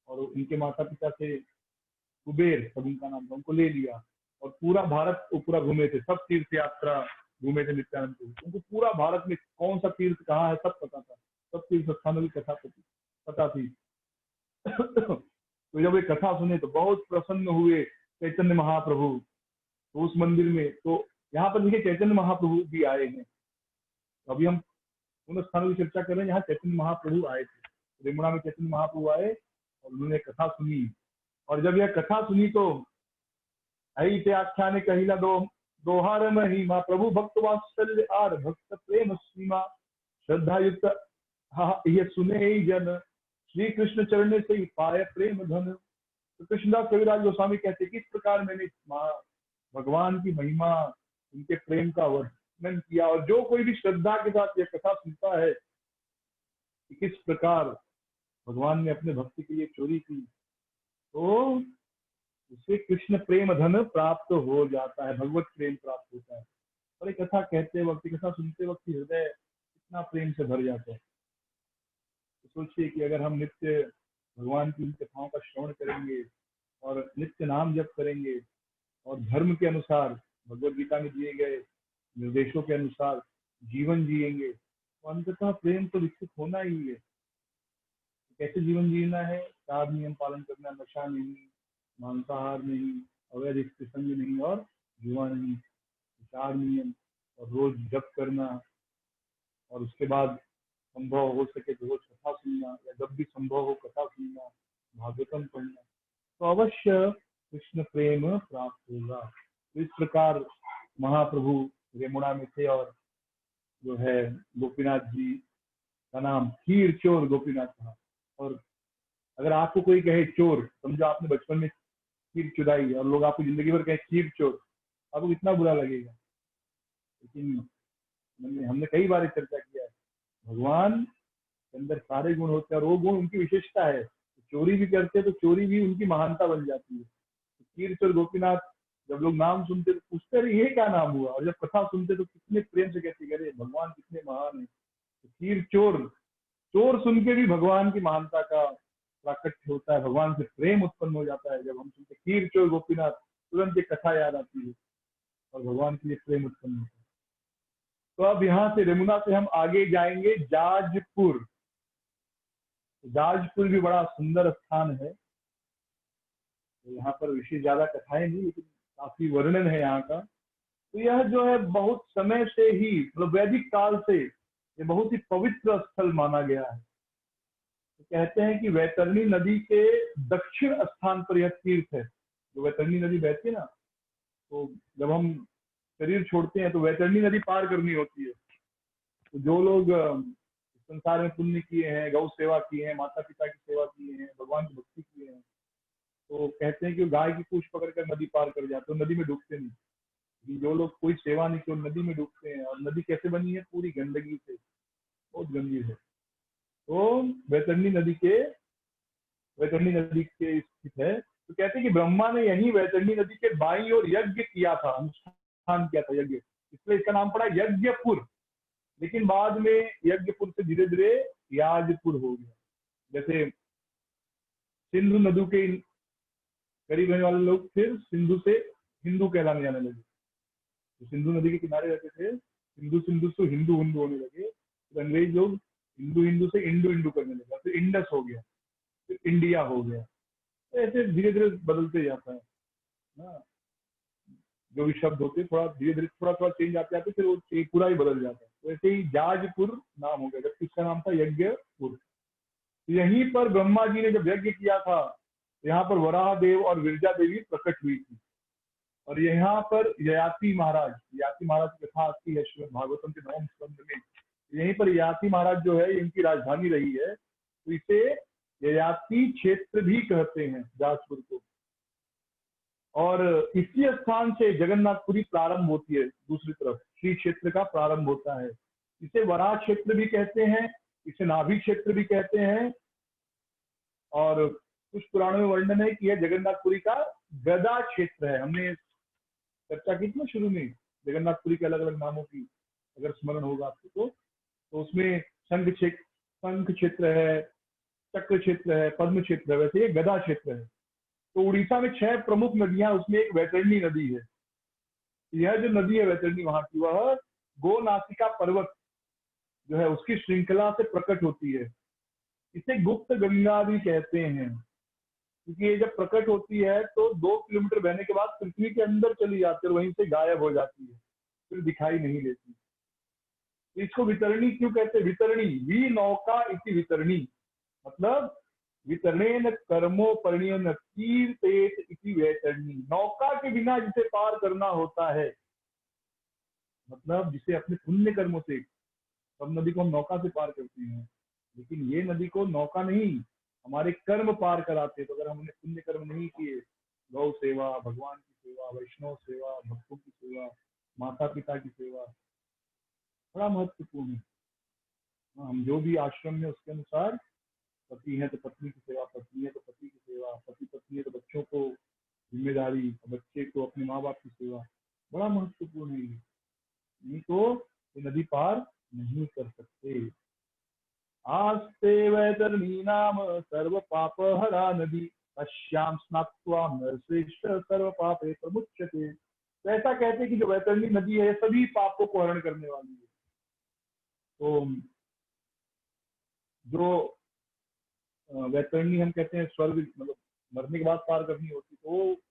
और उनके माता पिता से कुबेर सब उनका नाम था, उनको ले लिया और पूरा भारत वो पूरा घूमे थे, सब तीर्थ यात्रा घूमे थे नित्यानंद प्रभु। उनको पूरा भारत में कौन सा तीर्थ कहाँ है सब पता था, सब तीर्थ स्थानों की कथा पता थी। तो जब ये कथा सुने तो बहुत प्रसन्न हुए चैतन्य महाप्रभु। तो उस मंदिर में, तो यहाँ पर देखिए चैतन्य महाप्रभु भी आए हैं। अभी हम उन स्थानों की चर्चा कर रहे हैं जहाँ चैतन्य महाप्रभु आए थे। रेमुणा में चैतन्य महाप्रभु आए और उन्होंने कथा सुनी। और जब यह कथा सुनी तो ऐसे आख्याने कहिला दोहार महिमा, प्रभु भक्त वात्सल्य आर भक्त प्रेम सीमा, श्रद्धा युक्त ये सुने ही जन, श्री कृष्ण चरण से ही पाए प्रेम धन। तो कृष्णदास कविराज गोस्वामी कहते किस प्रकार मैंने भगवान की महिमा, उनके प्रेम का वर्णन किया। और जो कोई भी श्रद्धा के साथ यह कथा सुनता है कि किस प्रकार भगवान ने अपने भक्ति के लिए चोरी की, तो उसे कृष्ण प्रेम धन प्राप्त हो जाता है, भगवत प्रेम प्राप्त होता है। और एक कथा कहते वक्त, कथा सुनते वक्त हृदय इतना प्रेम से भर जाता है। तो सोचिए कि अगर हम नित्य भगवान की इन कथाओं का श्रवण करेंगे और नित्य नाम जप करेंगे और धर्म के अनुसार, भगवत गीता में दिए गए निर्देशों के अनुसार जीवन जिएंगे, तो अंततः प्रेम तो विकसित होना ही है। कैसे जीवन जीना है? 4 नियम पालन करना, नशा नहीं, मांसाहार नहीं, अवैध संग नहीं और जुआ नहीं, 4 नियम। और रोज जप करना, और उसके बाद संभव हो सके तो रोज कथा सुनना, या जब भी संभव हो कथा सुनना, भागवतम पढ़ना, तो अवश्य कृष्ण प्रेम प्राप्त होगा। तो इस प्रकार महाप्रभु रेमुणा में थे और जो है गोपीनाथ जी का नाम खीर चोर गोपीनाथ था। और अगर आपको कोई कहे चोर, समझो आपने बचपन में खीर चुराई और लोग आपको जिंदगी भर कहे खीर चोर, आपको कितना बुरा लगेगा। लेकिन हमने कई बार चर्चा किया है, भगवान के अंदर सारे गुण होते हैं और वो गुण उनकी विशेषता है। चोरी भी करते तो चोरी भी उनकी महानता बन जाती है। खीर चोर गोपीनाथ, जब लोग नाम सुनते तो पूछते रहे ये क्या नाम हुआ, और जब कथा सुनते तो कितने प्रेम से कहते अरे भगवान कितने महान है। तो खीर चोर, चोर सुन के भी भगवान की महानता का प्राकट्य होता है, भगवान से प्रेम उत्पन्न हो जाता है। जब हम सुनते खीर चोर गोपीनाथ, तुरंत एक कथा याद आती है। और भगवान के लिए प्रेम उत्पन्न होता है। तो अब यहाँ से यमुना से हम आगे जाएंगे जाजपुर। जाजपुर भी बड़ा सुंदर स्थान है। तो यहाँ पर विशेष ज्यादा कथाएं नहीं, लेकिन काफी वर्णन है यहाँ का। तो यह जो है बहुत समय से ही, मतलब वैदिक काल से ये बहुत ही पवित्र स्थल माना गया है। तो कहते हैं कि वैतरणी नदी के दक्षिण स्थान पर यह तीर्थ है। जो वैतरणी नदी बहती है ना, तो जब हम शरीर छोड़ते हैं तो वैतरणी नदी पार करनी होती है। तो जो लोग संसार में पुण्य किए हैं, गौ सेवा किए हैं, माता पिता की सेवा की है, भगवान की भक्ति की है, तो कहते हैं कि गाय की पूंछ पकड़कर नदी पार कर जाते, तो नदी में डूबते नहीं। जो लोग कोई सेवा नहीं की नदी में डूबते हैं। और नदी कैसे बनी है? पूरी गंदगी से, बहुत गंदी है। तो वैतरणी नदी के स्थित है। तो कहते हैं कि ब्रह्मा ने यही वैतरणी नदी के बाईं ओर यज्ञ किया था, अनुष्ठान किया था यज्ञ, इसलिए इसका नाम पड़ा यज्ञपुर। लेकिन बाद में यज्ञपुर से धीरे धीरे याजपुर हो गया। जैसे सिंधु नदी के करीब रहने वाले लोग फिर सिंधु से हिंदू कहलाने जाने लगे। तो सिंधु नदी के किनारे रहते थे, सिंधु सिंधु से हिंदू हिंदू होने लगे। फिर अंग्रेज लोग हिंदू हिंदू से इंडो इंडू करने लगे, फिर इंडस हो गया, फिर इंडिया हो गया। तो ऐसे धीरे धीरे बदलते जाता है ना। जो भी शब्द होते हैं थोड़ा धीरे धीरे थोड़ा थोड़ा चेंज आते आते फिर वो पूरा ही बदल जाता है। तो ऐसे ही जाजपुर नाम हो गया, जबकि इसका नाम था यज्ञपुर। यहीं पर ब्रह्मा जी ने जब यज्ञ किया था, यहाँ पर वराह देव और विरजा देवी प्रकट हुई थी। और यहाँ पर ययाति महाराज की कथा आती है श्रीमद् भागवतम के 9वें स्कंद में। यहीं पर ययाति महाराज जो है, इनकी राजधानी रही है। तो इसे ययाति क्षेत्र भी कहते हैं, जाजपुर को। और इसी स्थान से जगन्नाथपुरी प्रारंभ होती है। दूसरी तरफ श्री क्षेत्र का प्रारंभ होता है। इसे वराह क्षेत्र भी कहते हैं, इसे नाभि क्षेत्र भी कहते हैं। और कुछ पुराणों में वर्णन है कि यह जगन्नाथपुरी का गदा क्षेत्र है। हमने चर्चा की थी ना शुरू में जगन्नाथपुरी के अलग अलग नामों की, अगर स्मरण होगा आपको तो उसमें शंख क्षेत्र है, चक्र क्षेत्र है, पद्म क्षेत्र है, वैसे ये गदा क्षेत्र है। तो उड़ीसा में 6 प्रमुख नदियां, उसमें एक वैतरणी नदी है। यह जो नदी है वैतरणी वहां की, वह गोनासिका पर्वत जो है उसकी श्रृंखला से प्रकट होती है। इसे गुप्त गंगा भी कहते हैं, क्योंकि ये जब प्रकट होती है तो 2 किलोमीटर बहने के बाद पृथ्वी के अंदर चली जाती है और वहीं से गायब हो जाती है, फिर दिखाई नहीं देती। तो इसको वितरणी क्यों कहते हैं? वितरणी, वी नौका इति वितरणी, मतलब वितरणेन कर्मो परिणयन तीर्थेत इति वैतरणी। नौका के बिना जिसे पार करना होता है, मतलब जिसे अपने पुण्य कर्मों से, सब नदी को हम नौका से पार करते हैं, लेकिन ये नदी को नौका नहीं, हमारे कर्म पार कराते। तो अगर हमने पुण्य कर्म नहीं किए, गौ सेवा, भगवान की सेवा, वैष्णव सेवा, भक्तों की सेवा, माता पिता की सेवा, बड़ा महत्वपूर्ण है। हम जो भी आश्रम में उसके अनुसार, पति है तो पत्नी की सेवा, पत्नी है तो पति की सेवा, पति पत्नी है तो बच्चों को जिम्मेदारी, बच्चे को अपने माँ बाप की सेवा, बड़ा महत्वपूर्ण है। नहीं तो ये नदी पार नहीं कर सकते। आस्ते वैतरणी नाम सर्व पाप हरा नदी, तस्याम स्नात्वा नरश्रेष्ठ सर्व पापे प्रमुच्यते। तो ऐसा कहते हैं कि जो वैतरणी नदी है सभी पापों को हरण करने वाली है। तो जो वैतरणी हम कहते हैं स्वर्ग, मतलब मरने के बाद पार करनी होती, तो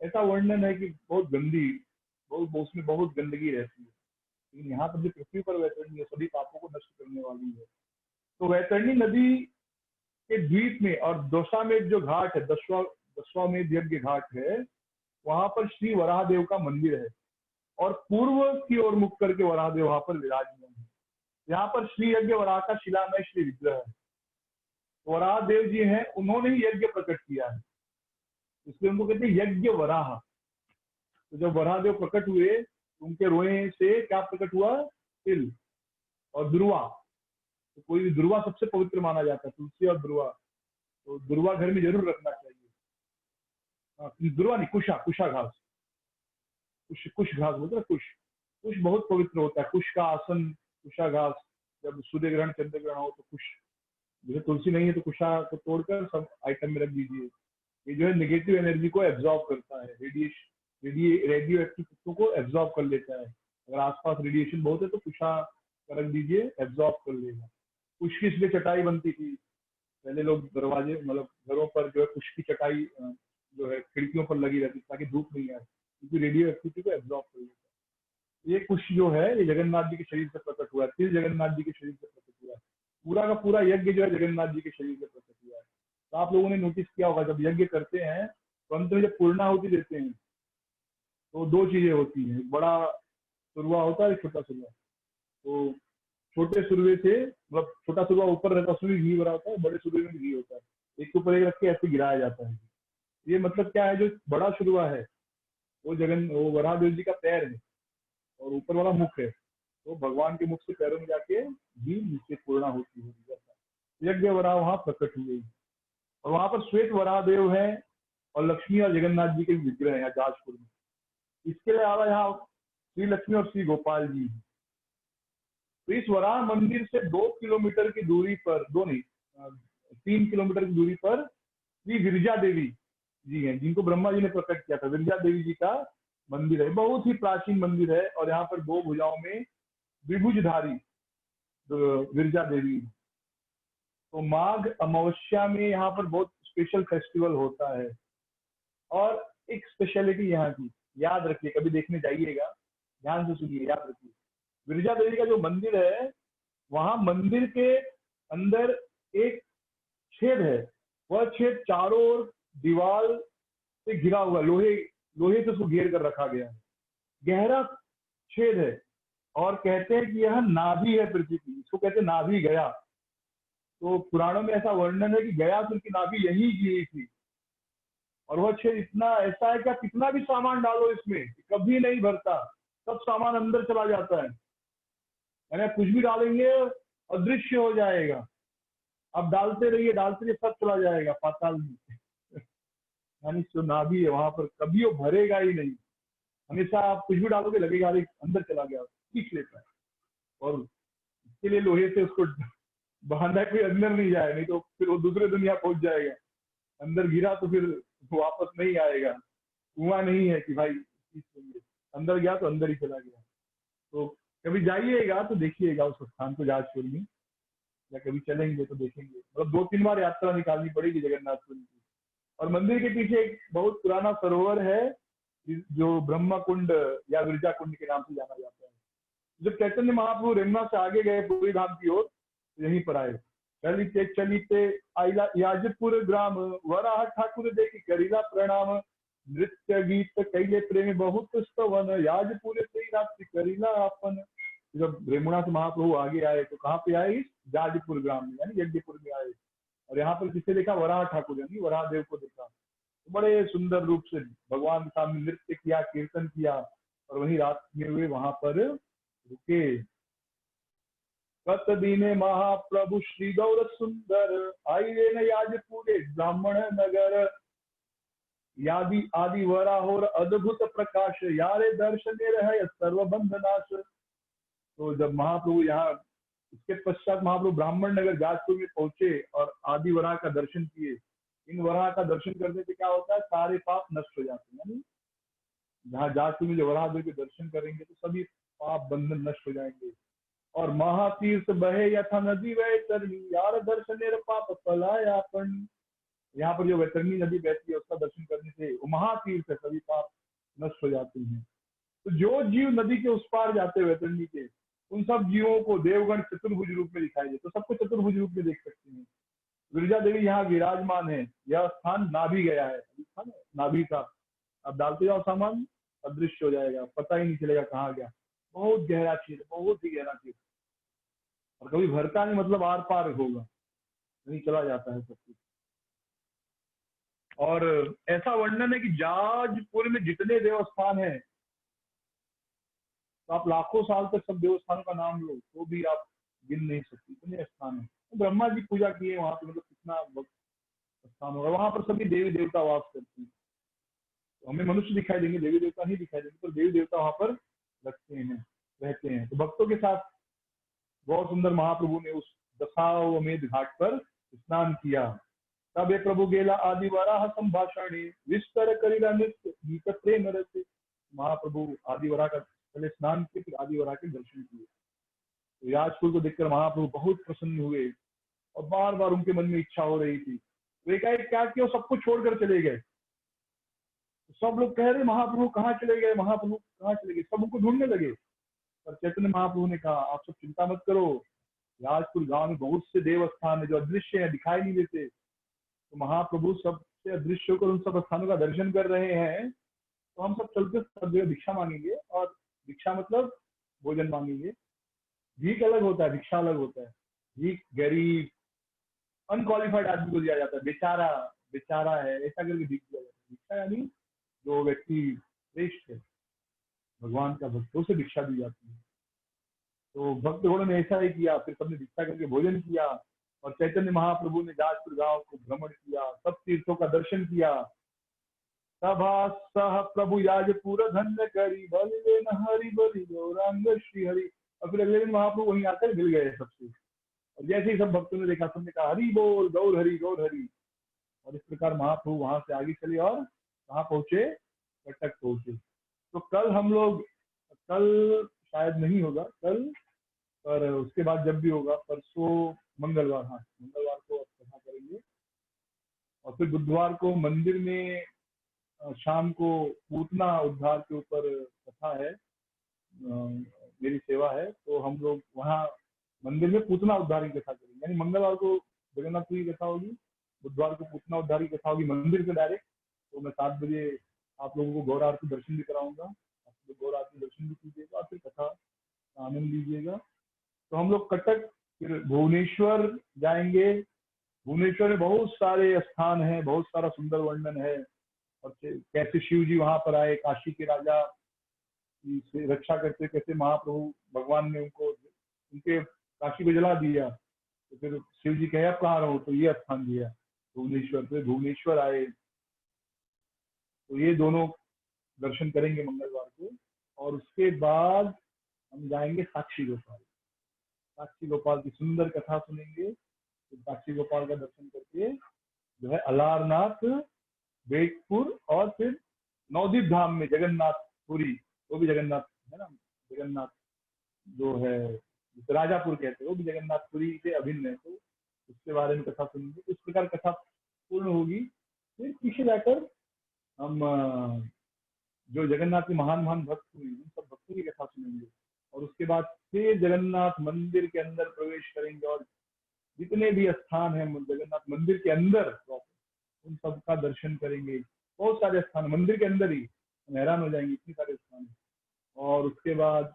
ऐसा वर्णन है कि बहुत गंदी, उसमें बहुत गंदगी रहती है। लेकिन यहाँ पर जो पृथ्वी पर वैतरणी है सभी पापों को नष्ट करने वाली है। तो वैतरणी नदी के द्वीप में और दशामेध जो घाट है, दशामेध यज्ञ घाट है, वहां पर श्री वराहदेव का मंदिर है। और पूर्व की ओर मुख करके वराहदेव वहां पर विराजमान है। यहाँ पर श्री यज्ञ वराह का शिलामय श्री विग्रह है। वराहदेव जी हैं, उन्होंने ही यज्ञ प्रकट किया है, इसलिए उनको कहते हैं यज्ञ वराह। तो जब वराहदेव प्रकट हुए, उनके रोए से क्या प्रकट हुआ? तिल और दुर्वा। तो कोई भी दुर्वा सबसे पवित्र माना जाता है, तुलसी और दुर्वा। तो दुर्वा घर में जरूर रखना चाहिए। दुर्वा नहीं, कुशा घास, कुश घास बोलते हैं। कुश बहुत पवित्र होता है। कुश का आसन, कुशा घास, जब सूर्य ग्रहण चंद्र ग्रहण हो तो कुश, जैसे तुलसी नहीं है तो कुशा को तोड़कर सब आइटम में रख दीजिए। ये जो है नेगेटिव एनर्जी को एब्जॉर्ब करता है, रेडिएशन रेडियो एक्टिव तत्वों को एब्जॉर्ब कर लेता है। अगर आसपास रेडिएशन बहुत है तो कुशा रख दीजिए, एब्जॉर्ब कर लेगा। कुश की इसलिए चटाई बनती थी, पहले लोग दरवाजे मतलब घरों पर जो है कुश की चटाई जो है खिड़कियों पर लगी रहती ताकि धूप नहीं आए, क्योंकि रेडियो एक्टिविटी को एब्जॉर्ब कर लेता है। ये कुश जो है ये जगन्नाथ जी के शरीर से प्रकट हुआ है, फिर जगन्नाथ जी के शरीर से प्रकट हुआ है। पूरा का पूरा यज्ञ जो है जगन्नाथ जी के शरीर से प्रकट हुआ है। तो आप लोगों ने नोटिस किया होगा जब यज्ञ करते हैं तो अंत में जब पूर्णाहुति देते हैं तो दो चीजें होती हैं, एक बड़ा सुरवा होता है, एक छोटा सुरवा। तो छोटे सुरवे से मतलब छोटा सुरवा ऊपर रहता है, उसमें भी घी भरा होता है, बड़े सुरवे में भी घी होता है, एक के ऊपर एक रख के ऐसे गिराया जाता है। ये मतलब क्या है, जो बड़ा सुरवा है वो वराहदेव जी का पैर है और ऊपर वाला मुख है, तो भगवान के मुख से पैरों में जाके घी नीचे पूर्णा होती है। यज्ञ वराह वहां प्रकट हुए और वहां पर श्वेत वराहदेव है और लक्ष्मी और जगन्नाथ जी के विग्रह है जाजपुर में। इसके अलावा यहाँ श्री लक्ष्मी और श्री गोपाल जी हैं। तो इस वराह मंदिर से 2 किलोमीटर की दूरी पर, 3 किलोमीटर की दूरी पर श्री विरजा देवी जी हैं, जिनको ब्रह्मा जी ने प्रकट किया था। विरजा देवी जी का मंदिर है, बहुत ही प्राचीन मंदिर है और यहाँ पर 2 भुजाओं में द्विभुजधारी विरजा देवी। तो माघ अमावस्या में यहाँ पर बहुत स्पेशल फेस्टिवल होता है। और एक स्पेशलिटी यहाँ की याद रखिए, कभी देखने जाइएगा, ध्यान से सुनिए, याद रखिए। विरजा देवी का जो मंदिर है, वहां मंदिर के अंदर एक छेद है, वह छेद चारों ओर दीवार से घिरा हुआ, लोहे से उसको घेर कर रखा गया है, गहरा छेद है। और कहते हैं कि यह नाभि है पृथ्वी की, इसको कहते हैं नाभि गया। तो पुराणों में ऐसा वर्णन है कि गयासुर की नाभि यही गिरी थी। और वह छेद इतना ऐसा है कि आप कितना भी सामान डालो इसमें कभी नहीं भरता, सब सामान अंदर चला जाता है, यानी आप कुछ भी डालेंगे अदृश्य हो जाएगा, आप डालते रहिए सब चला जाएगा पाताल में। यानी जो नाभि है वहां पर कभी वो भरेगा ही नहीं, हमेशा आप कुछ भी डालोगे लगेगा अरे अंदर चला गया, खींच लेता है। और इसके लिए लोहे से उसको बांधा कोई अंदर नहीं जाए, नहीं तो फिर वो दूसरे दुनिया पहुंच जाएगा, अंदर गिरा तो फिर वापस नहीं आएगा। कुआं नहीं है कि भाई अंदर गया तो अंदर ही चला गया। तो कभी जाइएगा तो देखिएगा उस स्थान को जाजपुर में, या कभी चलेंगे तो देखेंगे, मतलब 2-3 बार यात्रा निकालनी पड़ेगी जगन्नाथपुर की। और मंदिर के पीछे एक बहुत पुराना सरोवर है जो ब्रह्मा कुंड या विरजा कुंड के नाम से जाना जाता है। जब चैतन्य महाप्रभु रेमना से आगे गए पूरी धाम की ओर, यहीं पर आए। चलिते चलिते आइला याजपुर ग्राम, वराह ठाकुर देखी करीला प्रणाम, नृत्य गीत कैले प्रेम बहुत स्तवन, याजपुर से रात्रि करीला अपन। जब रेमुणा से महाप्रभु आगे आए तो कहाँ पे आए, जाजपुर ग्राम में यानी यज्ञपुर में आए। और यहाँ पर किसे देखा, वराह ठाकुर यानी वराह देव को देखा। तो बड़े सुंदर रूप से भगवान के सामने नृत्य किया, कीर्तन किया और वहीं रात में हुए वहां पर रुके। कत दीने महाप्रभु श्री गौर सुंदर, आइए न याजपुरे ब्राह्मण नगर, यादि आदि वराहोर अद्भुत प्रकाश, यारे दर्शने रहे सर्वबंध नाश। तो जब महाप्रभु यहाँ, इसके पश्चात महाप्रभु ब्राह्मण नगर जाजपुर में पहुंचे और आदि वराह का दर्शन किए। इन वराह का दर्शन करने से क्या होता है, सारे पाप नष्ट हो जाते हैं। यानी जहाँ जाजपुर में जो वराह देव के दर्शन करेंगे तो सभी पाप बंधन नष्ट हो जाएंगे। और महातीर्थ बहे यथा नदी वैतरणी, यार दर्शन पाप पलायापन। यहाँ पर जो वैतरणी नदी बहती है उसका दर्शन करने से वो महातीर्थ है, सभी पाप नष्ट हो जाते हैं। तो जो जीव नदी के उस पार जाते हैं वैतरणी के, उन सब जीवों को देवगण चतुर्भुज रूप में दिखाई दे, तो सबको चतुर्भुज रूप में देख सकते हैं। विरजा देवी यहाँ विराजमान है। यह स्थान नाभि गया है, नाभि का, अब डालते जाओ सामान अदृश्य हो जाएगा, पता ही नहीं चलेगा कहाँ गया। बहुत गहरा चीज, बहुत ही गहरा चीज, और कभी भरता नहीं, मतलब आर पार होगा नहीं, चला जाता है सब कुछ। और ऐसा वर्णन है कि जाजपुर में जितने देवस्थान हैं, तो आप लाखों साल तक सब देवस्थानों का नाम लो तो भी आप गिन नहीं सकते, इतने स्थान है। तो ब्रह्मा जी पूजा किए वहां पे, मतलब कितना स्थान होगा। वहां पर सभी देवी देवता वास करते हैं। तो हमें मनुष्य दिखाई देंगे, देवी देवता नहीं दिखाई देंगे, तो देवी देवता वहां पर रखते हैं, रहते हैं। तो भक्तों के साथ बहुत सुंदर महाप्रभु ने उस दशाश्वमेध घाट पर स्नान किया। तबे प्रभु गेला आदि वराह संभाषणे विस्तर करिला नित्य गीत प्रेम रसे। महाप्रभु आदि वराह का पहले स्नान किए, फिर आदि वराह के दर्शन किए। तो याजकुल को देखकर महाप्रभु बहुत प्रसन्न हुए और बार बार उनके मन में इच्छा हो रही थी। तो एकाएक क्या किया, सबको छोड़कर चले गए। तो सब लोग कह रहे महाप्रभु कहाँ चले गए, महाप्रभु कहाँ चले गए, सब उनको ढूंढने लगे। पर चैतन्य महाप्रभु ने कहा आप सब चिंता मत करो, याजपुर गांव में बहुत से देव स्थान है जो अदृश्य है, दिखाई नहीं देते। तो महाप्रभु सबसे अदृश्य होकर उन सब स्थानों का दर्शन कर रहे हैं। तो हम सब चलते सब जगह भिक्षा मांगेंगे, और भिक्षा मतलब भोजन मांगेंगे। भीख अलग होता है, भिक्षा अलग होता है। भीख गरीब अनक्वालिफाइड आदमी को दिया जाता है, बेचारा बेचारा है ऐसा करके भीख दिया जाता है। भिक्षा यानी जो व्यक्ति श्रेष्ठ है, भगवान का भक्त, उसे भिक्षा दी जाती है। तो भक्तगणों ने ऐसा ही किया, फिर सबने भिक्षा करके भोजन किया। और चैतन्य महाप्रभु ने जाजपुर गांव को भ्रमण किया, सब तीर्थों का दर्शन किया। सभा सह प्रभु याजपुर धन्य करी, बलिवे न हरि बलि गौरांग श्री हरि। और फिर अगले दिन महाप्रभु वहीं आकर मिल गए सबसे। और जैसे ही सब भक्तों ने देखा, सबने कहा हरि बोल, गौर हरि गौर हरि। और इस प्रकार महाप्रभु वहां से आगे चले और कहाँ पहुंचे, कटक पहुंचे। तो कल हम लोग, कल शायद नहीं होगा कल, पर उसके बाद जब भी होगा, परसों मंगलवार, हाँ मंगलवार को कथा करेंगे। और फिर बुधवार को मंदिर में शाम को पूतना उद्धार के ऊपर कथा है, मेरी सेवा है। तो हम लोग वहाँ मंदिर में पूतना उद्धार की कथा करेंगे। यानी मंगलवार को जगन्नाथपुरी की कथा होगी, बुधवार को पूतना उद्धार की कथा होगी मंदिर से डायरेक्ट। तो मैं 7 बजे आप लोगों को गौर आरती दर्शन भी कराऊंगा, आप लोग गौर आरती दर्शन भी कीजिएगा, फिर कथा का आनंद लीजिएगा। तो हम लोग कटक, फिर भुवनेश्वर जाएंगे। भुवनेश्वर में बहुत सारे स्थान हैं, बहुत सारा सुंदर वर्णन है, और कैसे शिव जी वहां पर आए, काशी के राजा की रक्षा करते, कैसे महाप्रभु भगवान ने उनको उनके काशी को जला दिया। तो फिर शिव जी कहे आप कहाँ रहो, तो ये स्थान दिया भुवनेश्वर। फिर भुवनेश्वर आए। तो ये दोनों दर्शन करेंगे मंगलवार को। और उसके बाद हम जाएंगे साक्षी गोपाल। साक्षी गोपाल की सुंदर कथा सुनेंगे। तो साक्षी गोपाल का दर्शन करके जो है अलारनाथ, बेगपुर, और फिर नवदीप धाम में जगन्नाथपुरी, वो भी जगन्नाथ है ना, जगन्नाथ जो है राजापुर कहते हैं, वो भी जगन्नाथपुरी से अभिन्न है। तो उसके बारे में कथा सुनेंगे। इस प्रकार कथा पूर्ण होगी। फिर पीछे जाकर हम जो जगन्नाथ के महान महान भक्त हुए उन सब भक्तों की कथा सुनेंगे। और उसके बाद फिर जगन्नाथ मंदिर के अंदर प्रवेश करेंगे, और जितने भी स्थान हैं जगन्नाथ मंदिर के अंदर उन सब का दर्शन करेंगे। बहुत सारे स्थान मंदिर के अंदर ही, हम हैरान हो जाएंगे इतने सारे स्थान। और उसके बाद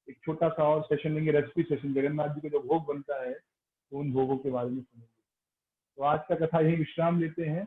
एक छोटा सा और सेशन लेंगे, रेसिपी सेशन, जगन्नाथ जी का जो भोग बनता है तो उन भोगों के बारे में सुनेंगे। तो आज का कथा यही विश्राम लेते हैं।